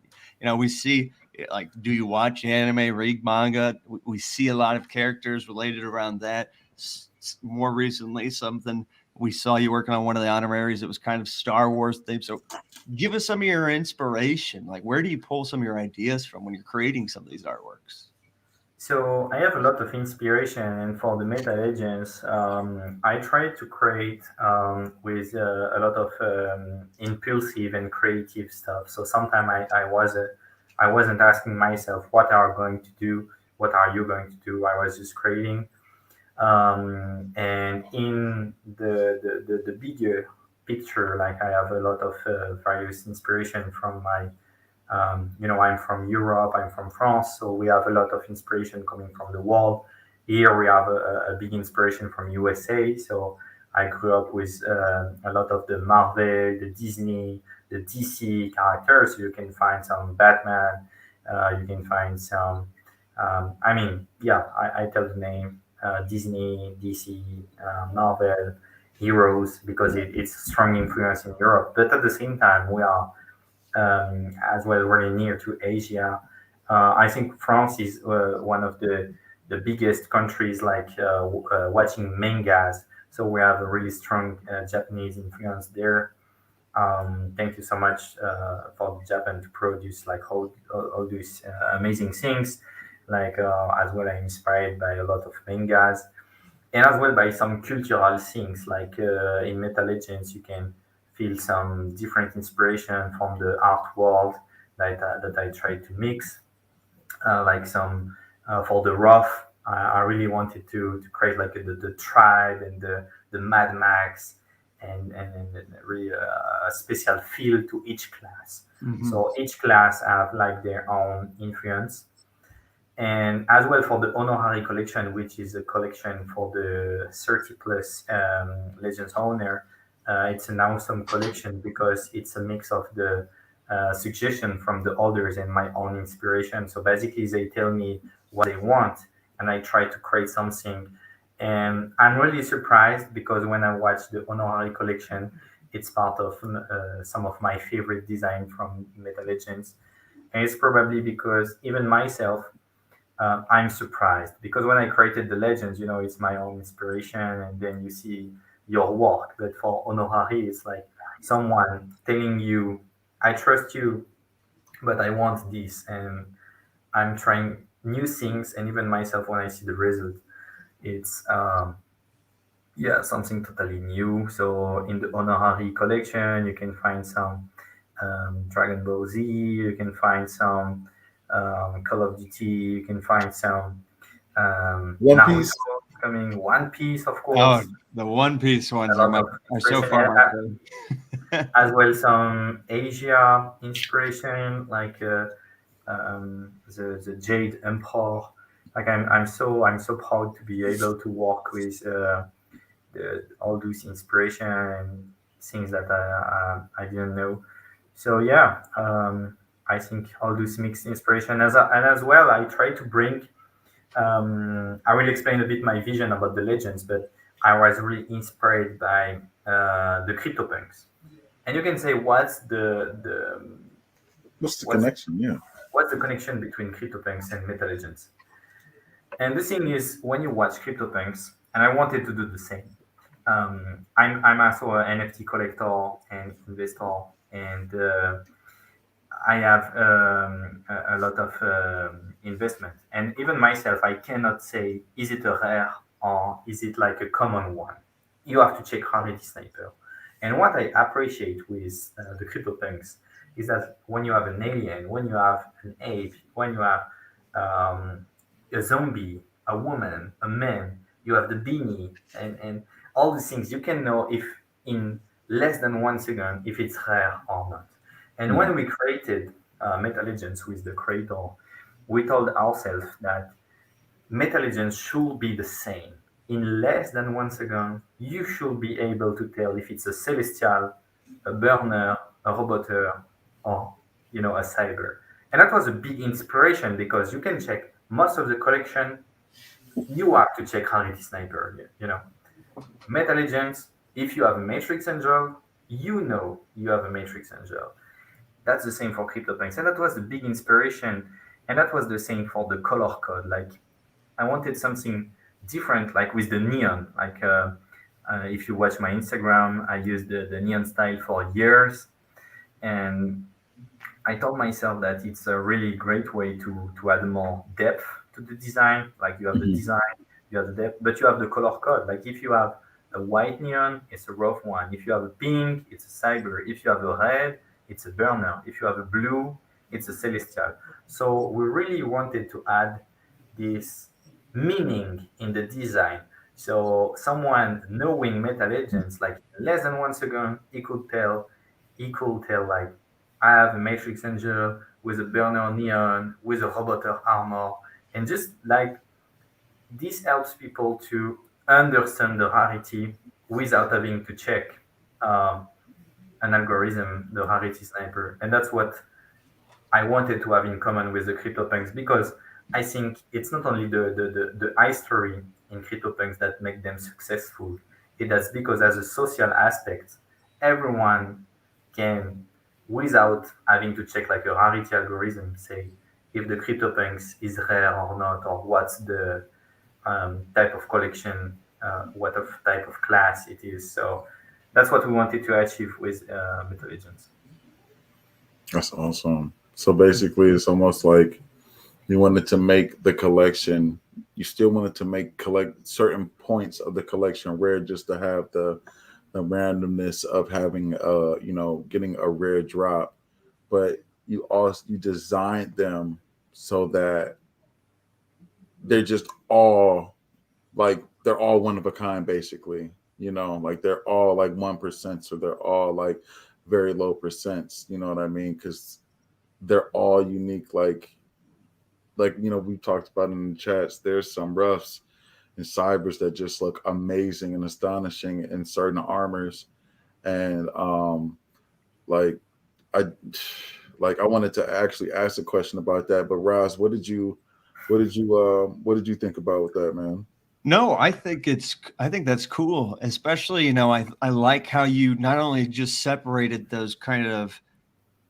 We see like, do you watch anime, read manga? We see a lot of characters related around that. More recently, something we saw you working on one of the honoraries. It was kind of Star Wars themed. So give us some of your inspiration. Like, where do you pull some of your ideas from when you're creating some of these artworks? So I have a lot of inspiration, and for the Meta Legends, I try to create with a lot of impulsive and creative stuff. So sometimes I wasn't asking myself what are going to do, what are you going to do. I was just creating, and in the bigger picture, like I have a lot of various inspiration from my I'm from Europe, I'm from France, so we have a lot of inspiration coming from the world. Here we have a big inspiration from USA. So I grew up with a lot of the Marvel, the Disney, the DC characters. So you can find some Batman, you can find some, I tell the name Disney, DC, Marvel heroes because it's a strong influence in Europe. But at the same time, we are as well really near to Asia. I think France is one of the biggest countries like watching mangas. So we have a really strong Japanese influence there. Thank you so much for Japan to produce like all these amazing things. Like as well, I'm inspired by a lot of mangas and as well by some cultural things like in Meta Legends you can feel some different inspiration from the art world that I try to mix like some for the rough I really wanted to create like the tribe and the Mad Max and really a special feel to each class. Mm-hmm. So each class have like their own influence and as well for the honorary collection, which is a collection for the 30 plus Legends owner. It's an awesome collection because it's a mix of the suggestion from the others and my own inspiration. So basically, they tell me what they want, and I try to create something. And I'm really surprised because when I watch the honorary collection, it's part of some of my favorite design from Meta Legends. And it's probably because even myself, I'm surprised because when I created the legends, it's my own inspiration, and then you see your work. But for honorary, it's like someone telling you, "I trust you, but I want this," and I'm trying new things. And even myself, when I see the result, it's something totally new. So in the honorary collection, you can find some Dragon Ball Z. You can find some Call of Duty. You can find some One Naruto Piece. coming. One Piece, of Oh, course. the One Piece A ones lot of are so inspiration, far and my favorite. as well some Asia inspiration, like the Jade Emperor. Like I'm so proud to be able to work with all those inspiration and things that I didn't know. So yeah, I think all those mixed inspiration and as well, I try to bring. I will explain a bit my vision about the legends, but I was really inspired by the CryptoPunks. And you can say, What's the what's connection? Yeah. what's the connection between CryptoPunks and Meta Legends? And the thing is, when you watch CryptoPunks, and I wanted to do the same. I'm also an NFT collector and investor, and I have a lot of investment. And even myself, I cannot say is it a rare or is it like a common one. You have to check Rarity Sniper. And what I appreciate with the CryptoPunks is that when you have an alien, when you have an ape, when you have um, a zombie, a woman, a man, you have the beanie, and all these things, you can know if in less than 1 second if it's rare or not. And Hmm. when we created Meta Legends with the creator, we told ourselves that Metal Legends should be the same. In less than 1 second, you should be able to tell if it's a celestial, a burner, a roboter, or a cyber. And that was a big inspiration because you can check most of the collection. You have to check rarity sniper. Metal Legends. If you have a Matrix Angel, you know you have a Matrix Angel. That's the same for CryptoPunks, and that was the big inspiration. And that was the same for the color code. Like I wanted something different, like with the neon. Like if you watch my Instagram, I used the neon style for years, and I told myself that it's a really great way to add more depth to the design. Like you have the Mhm. design, you have the depth, but you have the color code. Like if you have a white neon, it's a rough one. If you have a pink, it's a cyber. If you have a red, it's a burner. If you have a blue, it's a celestial. So we really wanted to add this meaning in the design. So someone knowing Meta Legends, like less than 1 second, he could tell like I have a Matrix Angel with a burner neon, with a roboter armor, and just like this helps people to understand the rarity without having to check um, an algorithm, the rarity sniper. And that's what I wanted to have in common with the CryptoPunks because I think it's not only the history in CryptoPunks that make them successful. That's because as a social aspect, everyone can, without having to check like a rarity algorithm, say if the CryptoPunks is rare or not, or what's the type of collection, what of type of class it is. So that's what we wanted to achieve with Myth Legends. That's awesome. So basically, it's almost like you wanted to make the collection. You still wanted to make collect certain points of the collection rare, just to have the randomness of having getting a rare drop. But you designed them so that they're just all like they're all one of a kind, basically. Like they're all like 1%, so they're all like very low percents. You know what I mean? Because they're all unique. Like we talked about in the chats. There's some roughs and cybers that just look amazing and astonishing in certain armors, and like I I wanted to actually ask a question about that. But Ross, what did you think about with that, man? No, I think that's cool, especially, I like how you not only just separated those kind of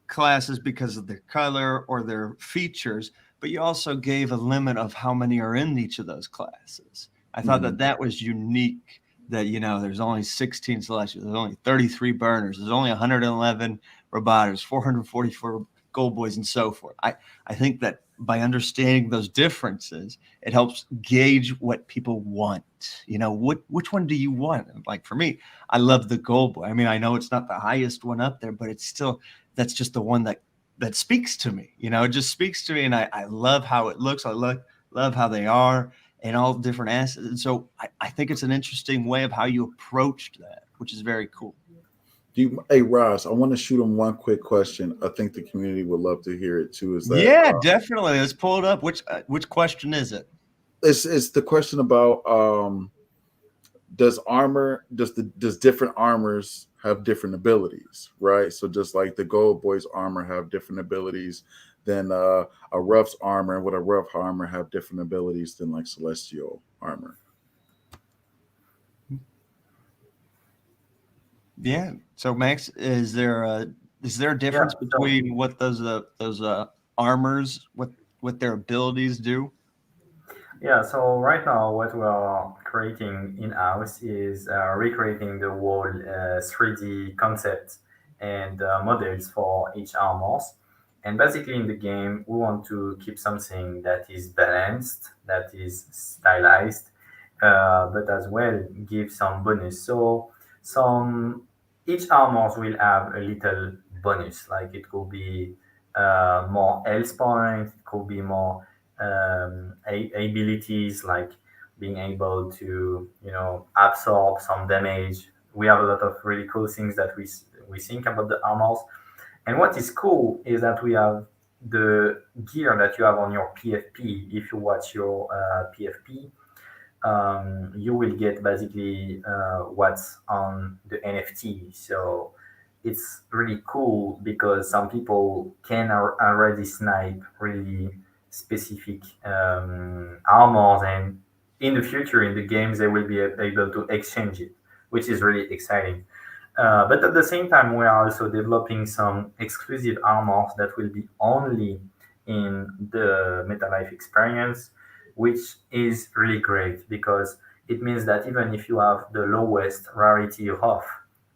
classes because of their color or their features, but you also gave a limit of how many are in each of those classes. I thought that Hmm. that was unique. That there's only 16 selections, there's only 33 burners, there's only 111 robots, 444 gold boys, and so forth. I think that by understanding those differences, it helps gauge what people want. Which one do you want? Like for me, I love the gold boy. I mean, I know it's not the highest one up there, but it's still that's just the one that speaks to me. It just speaks to me, and I love how it looks. I love how they are and all different assets. And so I think it's an interesting way of how you approached that, which is very cool. Hey Ross, I want to shoot him one quick question. I think the community would love to hear it too. Is that Yeah, definitely. Let's pull it up. Which question is it? it's the question about does different armors have different abilities, right? So just like the gold boys armor have different abilities than a rough's armor, and would a rough armor have different abilities than like celestial armor? Yeah. So Max, is there a Yeah. difference So between what those armors what their abilities do? yeah. So right now, what we are creating in house is recreating the whole 3D concept and models for each armors. And basically, in the game, we want to keep something that is balanced, that is stylized, but as well give some bonus. So some each armors will have a little bonus. Like it could be more health points, it could be more abilities like being able to absorb some damage. We have a lot of really cool things that we think about the armors. And what is cool is that we have the gear that you have on your PFP. If you watch your PFP, you will get basically what's on the NFT. So it's really cool because some people can already snipe really specific armors, and in the future in the games they will be able to exchange it, which is really exciting. But at the same time, we are also developing some exclusive armors that will be only in the MetaLife experience, which is really great because it means that even if you have the lowest rarity of,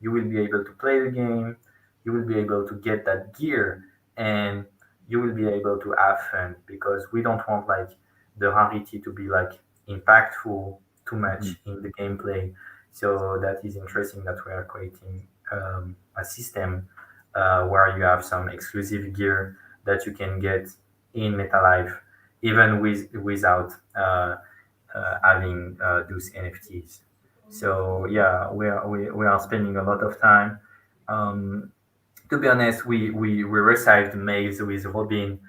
you will be able to play the game, you will be able to get that gear, and you will be able to have fun because we don't want like the rarity to be like impactful too Mhm. much in the gameplay. So that is interesting that we are creating a system where you have some exclusive gear that you can get in MetaLife, even without having those NFTs. So yeah, we are spending a lot of time. Um, to be honest, we received mails with Robin,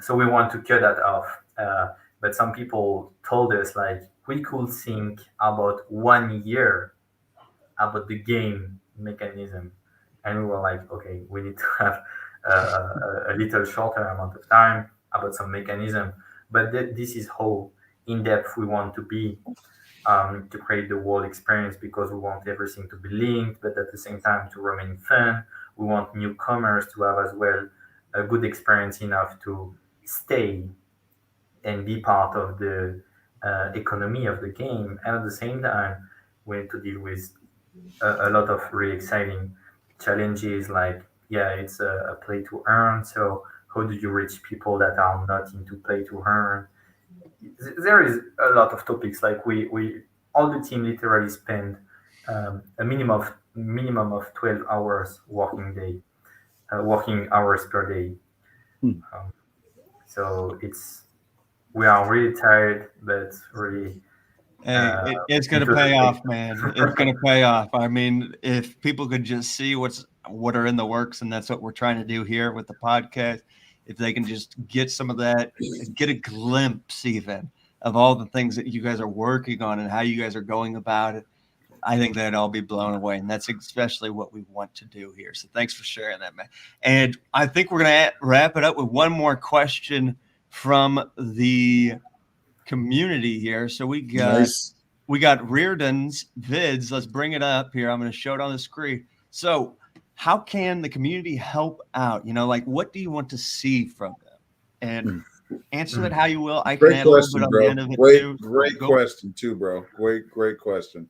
so we want to cut that off. But some people told us like we could think about 1 year about the game mechanism, and we were like, okay, we need to have a little shorter amount of time about some mechanism. But this is how in depth we want to be to create the whole experience because we want everything to be linked, but at the same time to remain fun. We want newcomers to have as well a good experience enough to stay and be part of the economy of the game. And at the same time, we need to deal with a lot of really exciting challenges like, yeah, it's a play to earn. So, how do you reach people that are not into play to earn? There is a lot of topics like we all the team literally spend a minimum of 12 hours working hours per day. Hmm. um, so it's we are really tired but really Hey, uh, it's going to into the pay thing. off, man. It's going to pay off. I mean, if people could just see what are in the works, and that's what we're trying to do here with the podcast. If they can just get some of that, get a glimpse even of all the things that you guys are working on and how you guys are going about it, I think they'd all be blown away. And that's especially what we want to do here. So thanks for sharing that, man. And I think we're going to wrap it up with one more question from the community here. So Nice. we got Reardon's vids. Let's bring it up here. I'm going to show it on the screen. So, how can the community help out? Like what do you want to see from them? And Hmm. answer that how you will. I can Great add a little bit question, on the bro. end of it Great, too. So great go. question too, bro. Great question.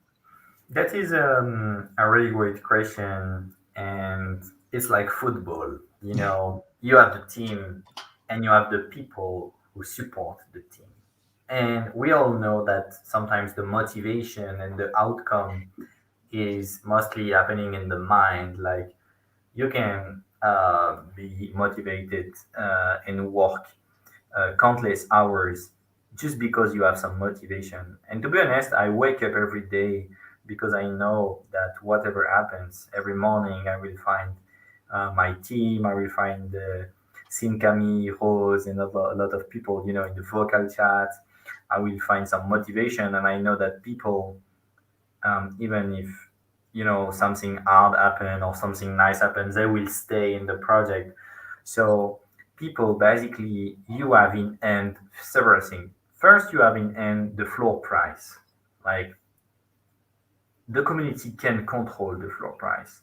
That is a really great question, and it's like football. You have the team, and you have the people who support the team. And we all know that sometimes the motivation and the outcome is mostly happening in the mind. Like you can be motivated and work countless hours just because you have some motivation. And to be honest, I wake up every day because I know that whatever happens, every morning I will find my team, I will find Sinkami, Rose, and a lot of people, in the vocal chat. I will find some motivation, and I know that people, even if something hard happen or something nice happens, they will stay in the project. So people basically you have in end several things. First, you have in end the floor price. Like the community can control the floor price.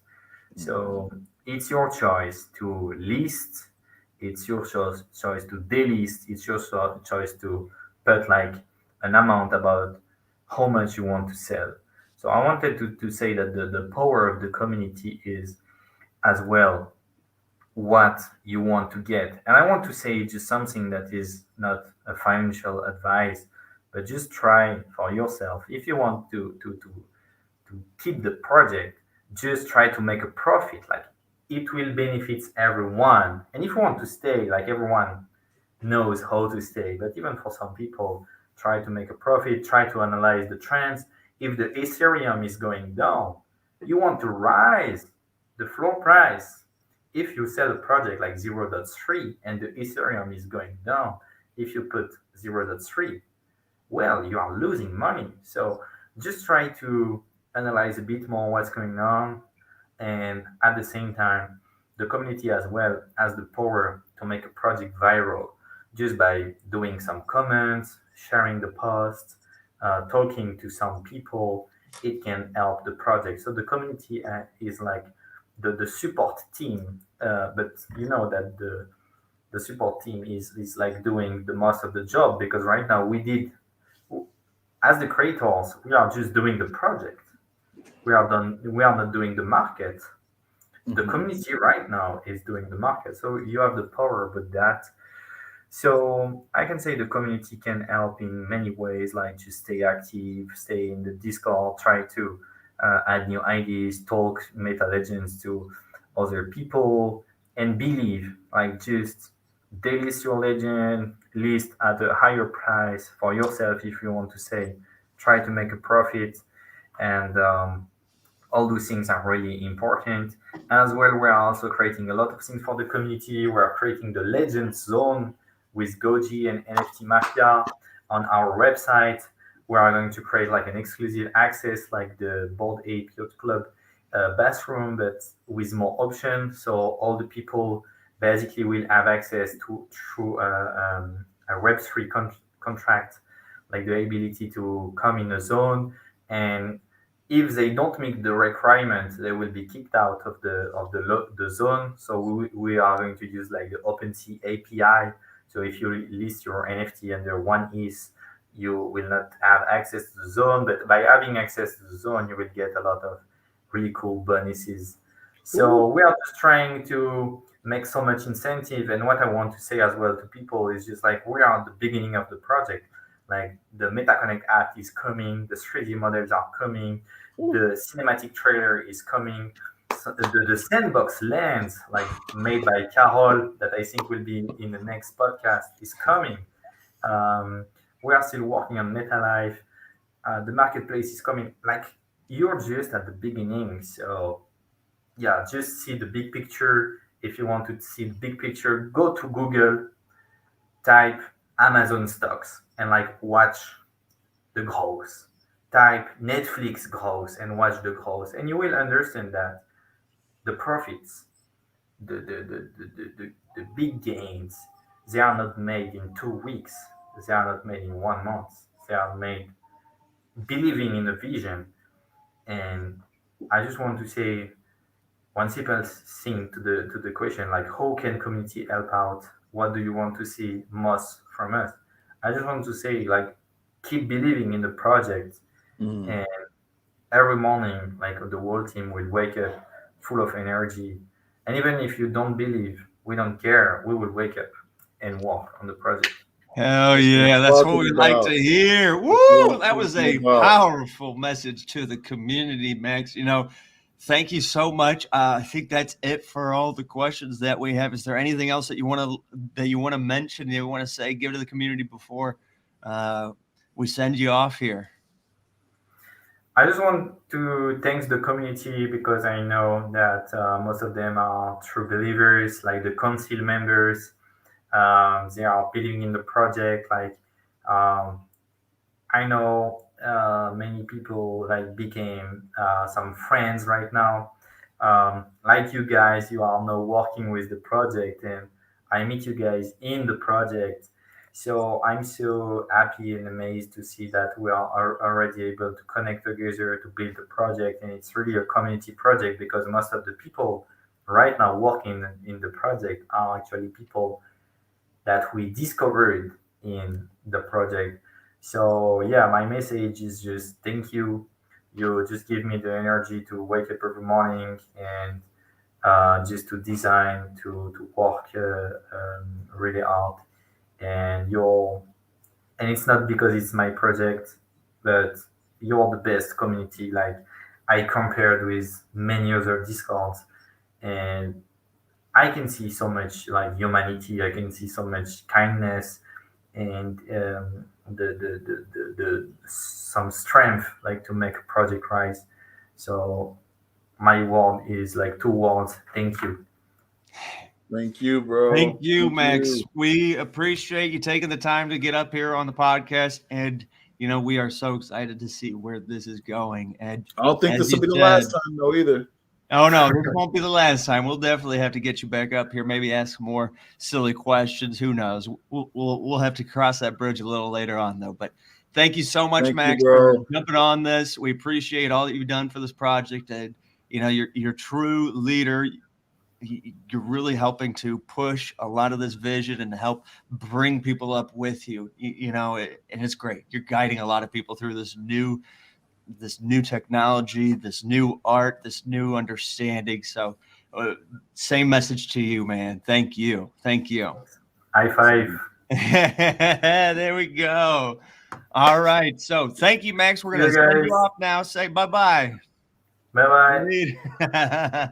So it's your choice to list, it's your choice to delist, it's your choice to put like an amount about how much you want to sell. So I wanted to say that the power of the community is as well what you want to get. And I want to say just something that is not a financial advice, but just try for yourself. If you want to keep the project, just try to make a profit. Like it will benefit everyone. And if you want to stay, like everyone knows how to stay. But even for some people, try to make a profit, try to analyze the trends. If the Ethereum is going down, you want to rise the floor price. if you sell a project like 0.3 and the Ethereum is going down, if you put 0.3, well, you are losing money. So just try to analyze a bit more what's going on. And at the same time, the community as well has the power to make a project viral just by doing some comments, sharing the post, talking to some people. It can help the project. So the community is like the support team. But you know that the support team is like doing the most of the job because right now we did as the creators, we are just doing the project. We are not doing the market. The Mhm. community right now is doing the market. So you have the power with that. So I can say the community can help in many ways, like just stay active, stay in the Discord, try to add new ideas, talk Meta Legends to other people, and believe, like just delist your legend, list at a higher price for yourself if you want to say, try to make a profit, and all those things are really important. As well, we're also creating a lot of things for the community. We're creating the Legend Zone with Goji and NFT Mafia on our website. We are going to create like an exclusive access, like the Board Ape Yacht Club bathroom, but with more options. So all the people basically will have access to through a Web3 contract, like the ability to come in a zone, and if they don't meet the requirements, they will be kicked out of the zone. So we are going to use like the OpenSea API. So if you list your NFT under one ETH, you will not have access to the zone. But by having access to the zone, you will get a lot of really cool bonuses. So Ooh. we are just trying to make so much incentive. And what I want to say as well to people is just like we are at the beginning of the project. Like the MetaConnect app is coming, the 3D models are coming, Ooh. the cinematic trailer is coming. So the sandbox lands, like made by Carol, that I think will be in the next podcast, is coming. Um, we are still working on MetaLife. The marketplace is coming. Like you're just at the beginning, so yeah, just see the big picture. If you want to see the big picture, go to Google, type Amazon stocks, and like watch the growth. Type Netflix growth and watch the growth, and you will understand that the profits, the big gains, they are not made in 2 weeks. They are not made in 1 month. They are made believing in a vision. And I just want to say one simple thing to the question like how can community help out? What do you want to see most from us? I just want to say like keep believing in the project, Mhm. and every morning, like the whole team will wake up full of energy. And even if you don't believe, we don't care. We will wake up and work on the project. Hell That's what yeah, I'm that's what talking we like to about. hear. That's what Woo! I'm That was talking a about. powerful message to the community, Max. Thank you so much. I think that's it for all the questions that we have. Is there anything else that you want to mention? You want to say, give to the community before uh, we send you off here? I just want to thank the community because I know that most of them are true believers, like the council members. They are believing in the project. Like um, I know many people like became some friends right now. Like you guys, you are now working with the project, and I meet you guys in the project. So I'm so happy and amazed to see that we are already able to connect together to build the project, and it's really a community project because most of the people right now working in the project are actually people that we discovered in the project. So yeah, my message is just thank you. You just give me the energy to wake up every morning and just to design, to work really hard. And it's not because it's my project, but you're the best community. Like I compared with many other discords, and I can see so much like humanity. I can see so much kindness and the some strength like to make a project rise. So my word is like two words. Thank you. Thank you, bro. Thank you, Thank Max. you. We appreciate you taking the time to get up here on the podcast. And, we are so excited to see where this is going. And I don't think as this will you be the said, last time though either. oh no, this won't be the last time. We'll definitely have to get you back up here. Maybe ask more silly questions. Who knows? We'll have to cross that bridge a little later on, though. But thank you so much, Thank you, Max, for bro. jumping on this. We appreciate all that you've done for this project, and you're a true leader. You're really helping to push a lot of this vision and help bring people up with you. And it's great. You're guiding a lot of people through this new technology, this new art, this new understanding. So same message to you, man. Thank you. High five. There we go. All right. So thank you, Max. We're going to send you off now. Say bye-bye. Bye-bye.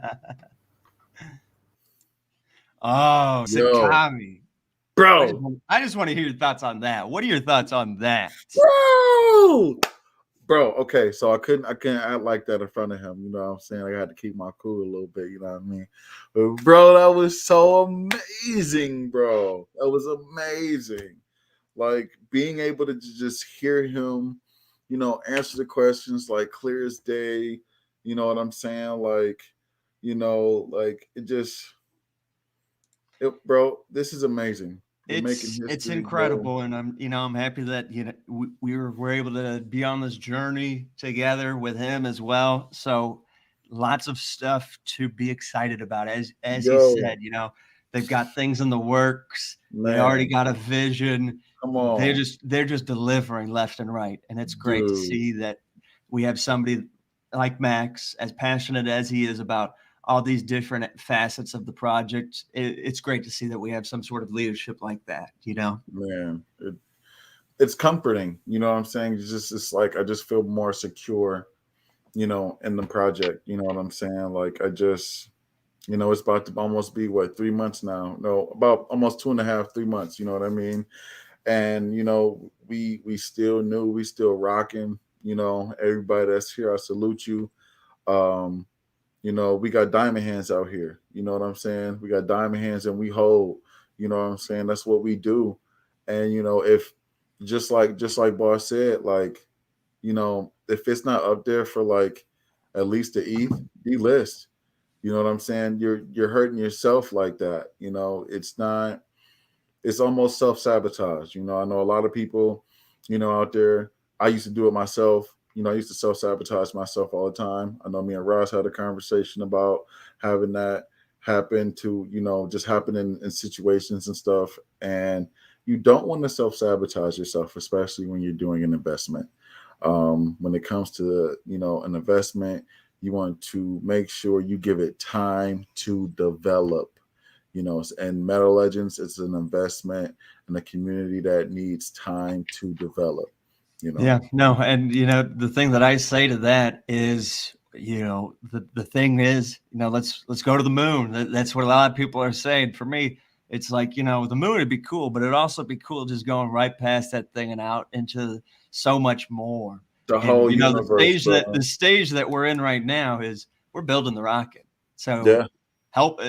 Oh, Sakami. Bro. I just want to hear your thoughts on that. What are your thoughts on that? Bro, okay, so I couldn't act like that in front of him. You know what I'm saying? I had to keep my cool a little bit, you know what I mean? But bro, that was so amazing, bro. That was amazing. Like being able to just hear him, answer the questions like clear as day. You know what I'm saying? Like, it just bro, this is amazing. It's incredible, bro. And I'm happy that we were able to be on this journey together with him as well. So lots of stuff to be excited about. As you said, they've got things in the works. Man. They already got a vision. Come on, they're just delivering left and right, and it's great to see that we have somebody like Max, as passionate as he is about all these different facets of the project. It's great to see that we have some sort of leadership like that, Man, it's comforting. You know what I'm saying? It's like I just feel more secure, in the project. You know what I'm saying? Like I just, it's about to almost be 3 months now. No, about almost 2.5, 3 months. You know what I mean? And we still new, we still rocking. Everybody that's here, I salute you. We got diamond hands out here. You know what I'm saying? We got diamond hands and we hold. You know what I'm saying? That's what we do. And if just like Boss said, like, if it's not up there for like at least the ETH, delist. You know what I'm saying? You're hurting yourself like that. It's not. It's almost self-sabotage. I know a lot of people, out there. I used to do it myself. I used to self-sabotage myself all the time. I know me and Ross had a conversation about having that happen to, just happen in situations and stuff. And you don't want to self-sabotage yourself, especially when you're doing an investment. When it comes to, an investment, you want to make sure you give it time to develop. And Meta Legends is an investment in a community that needs time to develop. Yeah, no, and the thing that I say to that is, the thing is, let's go to the moon. That's what a lot of people are saying. For me, it's like, the moon would be cool, but it'd also be cool just going right past that thing and out into so much more. The whole universe. The stage that we're in right now is we're building the rocket. So help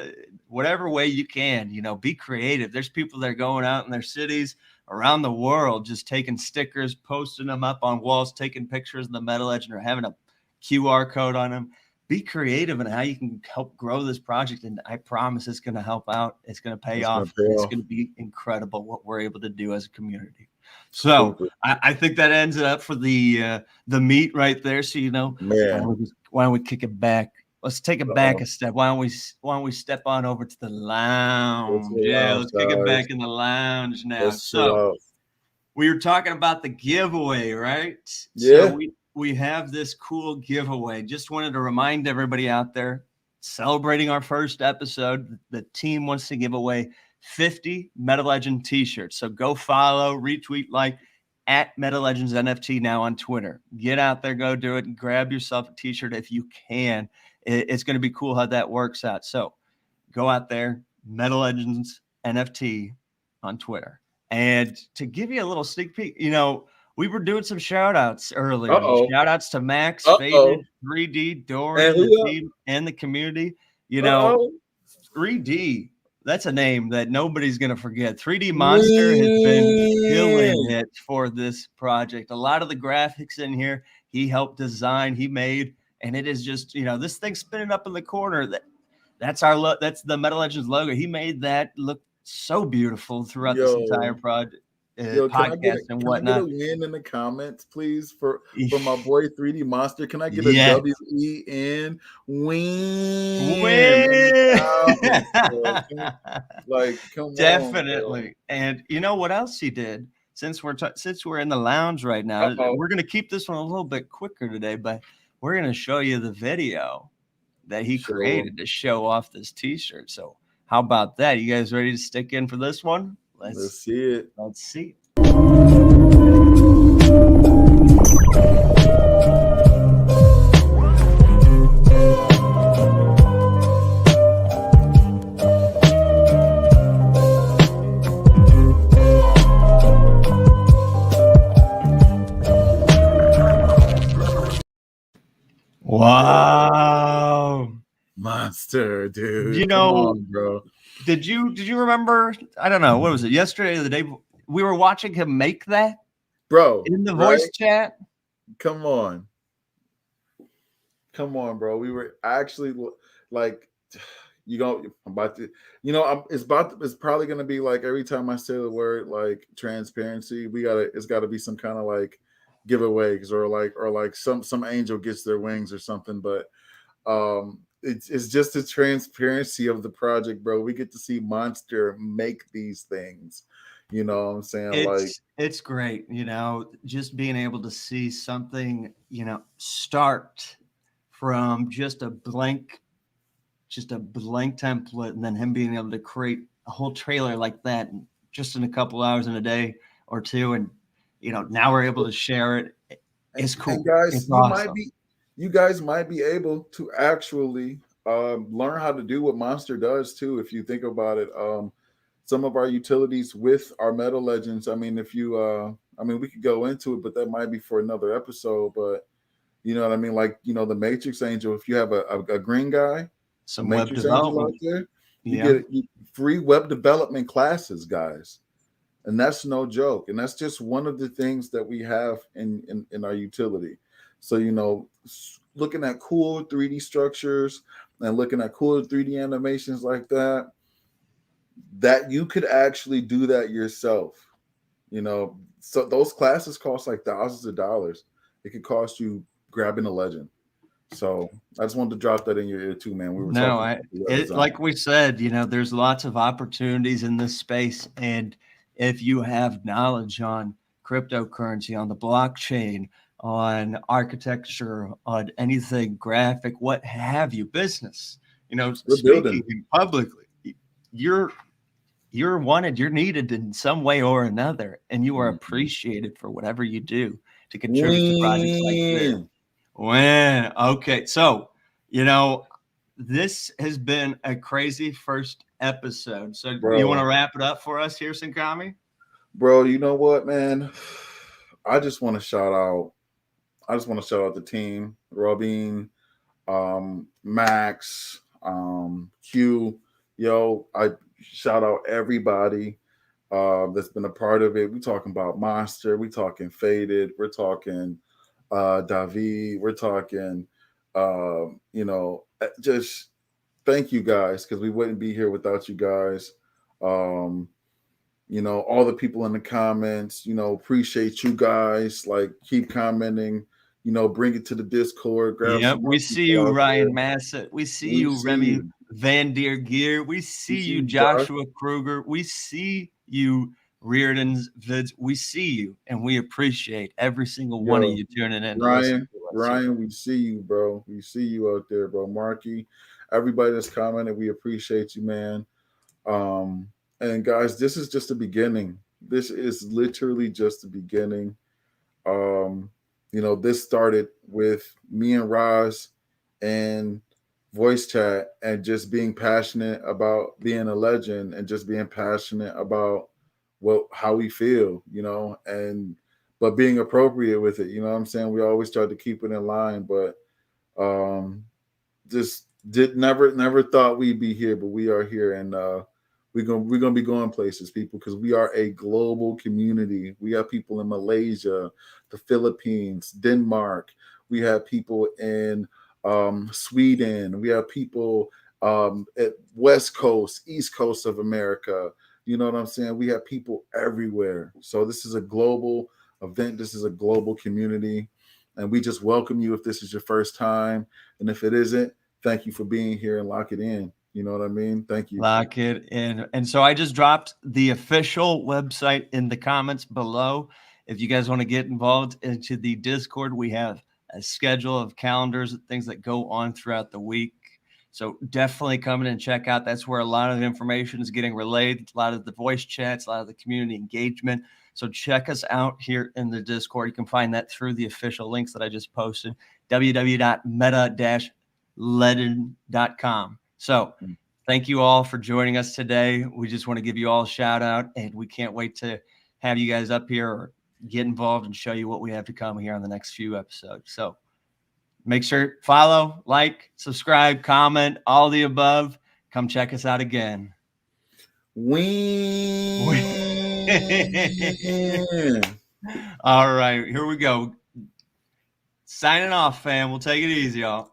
whatever way you can, be creative. There's people that are going out in their cities around the world, just taking stickers, posting them up on walls, taking pictures of the Meta Legend or having a QR code on them. Be creative in how you can help grow this project. And I promise it's going to help out. It's going to pay off. It's going to be incredible what we're able to do as a community. So I think that ends it up for the meet right there. So, why don't we kick it back? Let's take it back a step. Why don't we step on over to the lounge? Let's kick it back in the lounge now. So we were talking about the giveaway, right? Yeah. So we have this cool giveaway. Just wanted to remind everybody out there, celebrating our first episode, the team wants to give away 50 Meta Legend t-shirts. So go follow, retweet, like at Meta Legends NFT now on Twitter. Get out there, go do it, and grab yourself a t-shirt if you can. It's going to be cool how that works out. So go out there, Meta Legends NFT on Twitter. And to give you a little sneak peek, we were doing some shout outs earlier. Shout outs to Max, Faded, 3D, Dory, the team, and the community. 3D. That's a name that nobody's going to forget. 3D Monster has been killing it for this project. A lot of the graphics in here, he helped design, he made, and it is just, this thing spinning up in the corner. That's our that's the Metal Legends logo. He made that look so beautiful throughout this entire project, podcast and can I get a whatnot. win in the comments, please, for my boy 3D Monster? Can I get a Yes. WEN win? Win. Come Definitely. on, And you know what else he did? Since we're in the lounge right now, we're going to keep this one a little bit quicker today, but we're going to show you the video that he created to show off this t-shirt. So how about that? You guys ready to stick in for this one? Let's see it. Let's see. Wow. Monster, dude. You Come know, on, bro. Did you remember? I don't know. What was it? Yesterday or the day? We were watching him make that, bro, in the voice chat. Come on, bro. We were actually like, it's probably gonna be like every time I say the word like transparency, it's gotta be some kind of like giveaways or like some angel gets their wings or something. But it's just the transparency of the project, bro. We get to see Monster make these things. You know what I'm saying? It's great, just being able to see something, start from just a blank template, and then him being able to create a whole trailer like that just in a couple hours in a day or two, and now we're able to share it. It's cool. And guys, it's awesome. You guys might be able to actually learn how to do what Monster does too, if you think about it. Some of our utilities with our Metal Legends. I mean, if you, we could go into it, but that might be for another episode. But you know what I mean? Like, the Matrix Angel. If you have a green guy, some Matrix Angel out there, you get free web development classes, guys. And that's no joke. And that's just one of the things that we have in our utility. So, looking at cool 3D structures and looking at cool 3D animations like that you could actually do that yourself. So those classes cost like thousands of dollars. It could cost you grabbing a legend. So I just wanted to drop that in your ear too, man. We were like we said, there's lots of opportunities in this space. And if you have knowledge on cryptocurrency, on the blockchain, on architecture, on anything graphic, what have you, business, speaking publicly, you're wanted, you're needed in some way or another, and you are appreciated for whatever you do to contribute to projects like this. Okay, so this has been a crazy first episode. So you want to wrap it up for us here, Sinkami? Bro, you know what, man? I just want to shout out the team, Robin, Max, Q. I shout out everybody that's been a part of it. We're talking about Monster, we're talking Faded, we're talking David, we're talking just thank you guys, because we wouldn't be here without you guys. All the people in the comments, appreciate you guys. Like, keep commenting, bring it to the Discord. We see you, Ryan Massa. We see you, Remy Van Der Gear. We see you, Joshua Kruger. We see you, Reardon's Vids. We see you, and we appreciate every single one of you tuning in. Ryan, we see you, bro. We see you out there, bro. Marky, everybody that's commented, we appreciate you, man. And guys, this is just the beginning. This is literally just the beginning. This started with me and Roz and voice chat, and just being passionate about being a legend, and just being passionate about how we feel, but being appropriate with it. You know what I'm saying? We always try to keep it in line, but just Never thought we'd be here, but we are here, and we're gonna be going places, people, because we are a global community. We have people in Malaysia, the Philippines, Denmark. We have people in Sweden. We have people at West Coast, East Coast of America. You know what I'm saying? We have people everywhere. So this is a global event. This is a global community, and we just welcome you if this is your first time, and if it isn't, thank you for being here and lock it in. You know what I mean? Thank you. Lock it in. And so I just dropped the official website in the comments below. If you guys want to get involved into the Discord, we have a schedule of calendars and things that go on throughout the week. So definitely come in and check out. That's where a lot of the information is getting relayed, a lot of the voice chats, a lot of the community engagement. So check us out here in the Discord. You can find that through the official links that I just posted, www.meta-legend.com. So thank you all for joining us today. We just want to give you all a shout out, and we can't wait to have you guys up here or get involved and show you what we have to come here on the next few episodes. So make sure follow, like, subscribe, comment, all the above. Come check us out again. All right, here we go. Signing off, fam. We'll take it easy, y'all.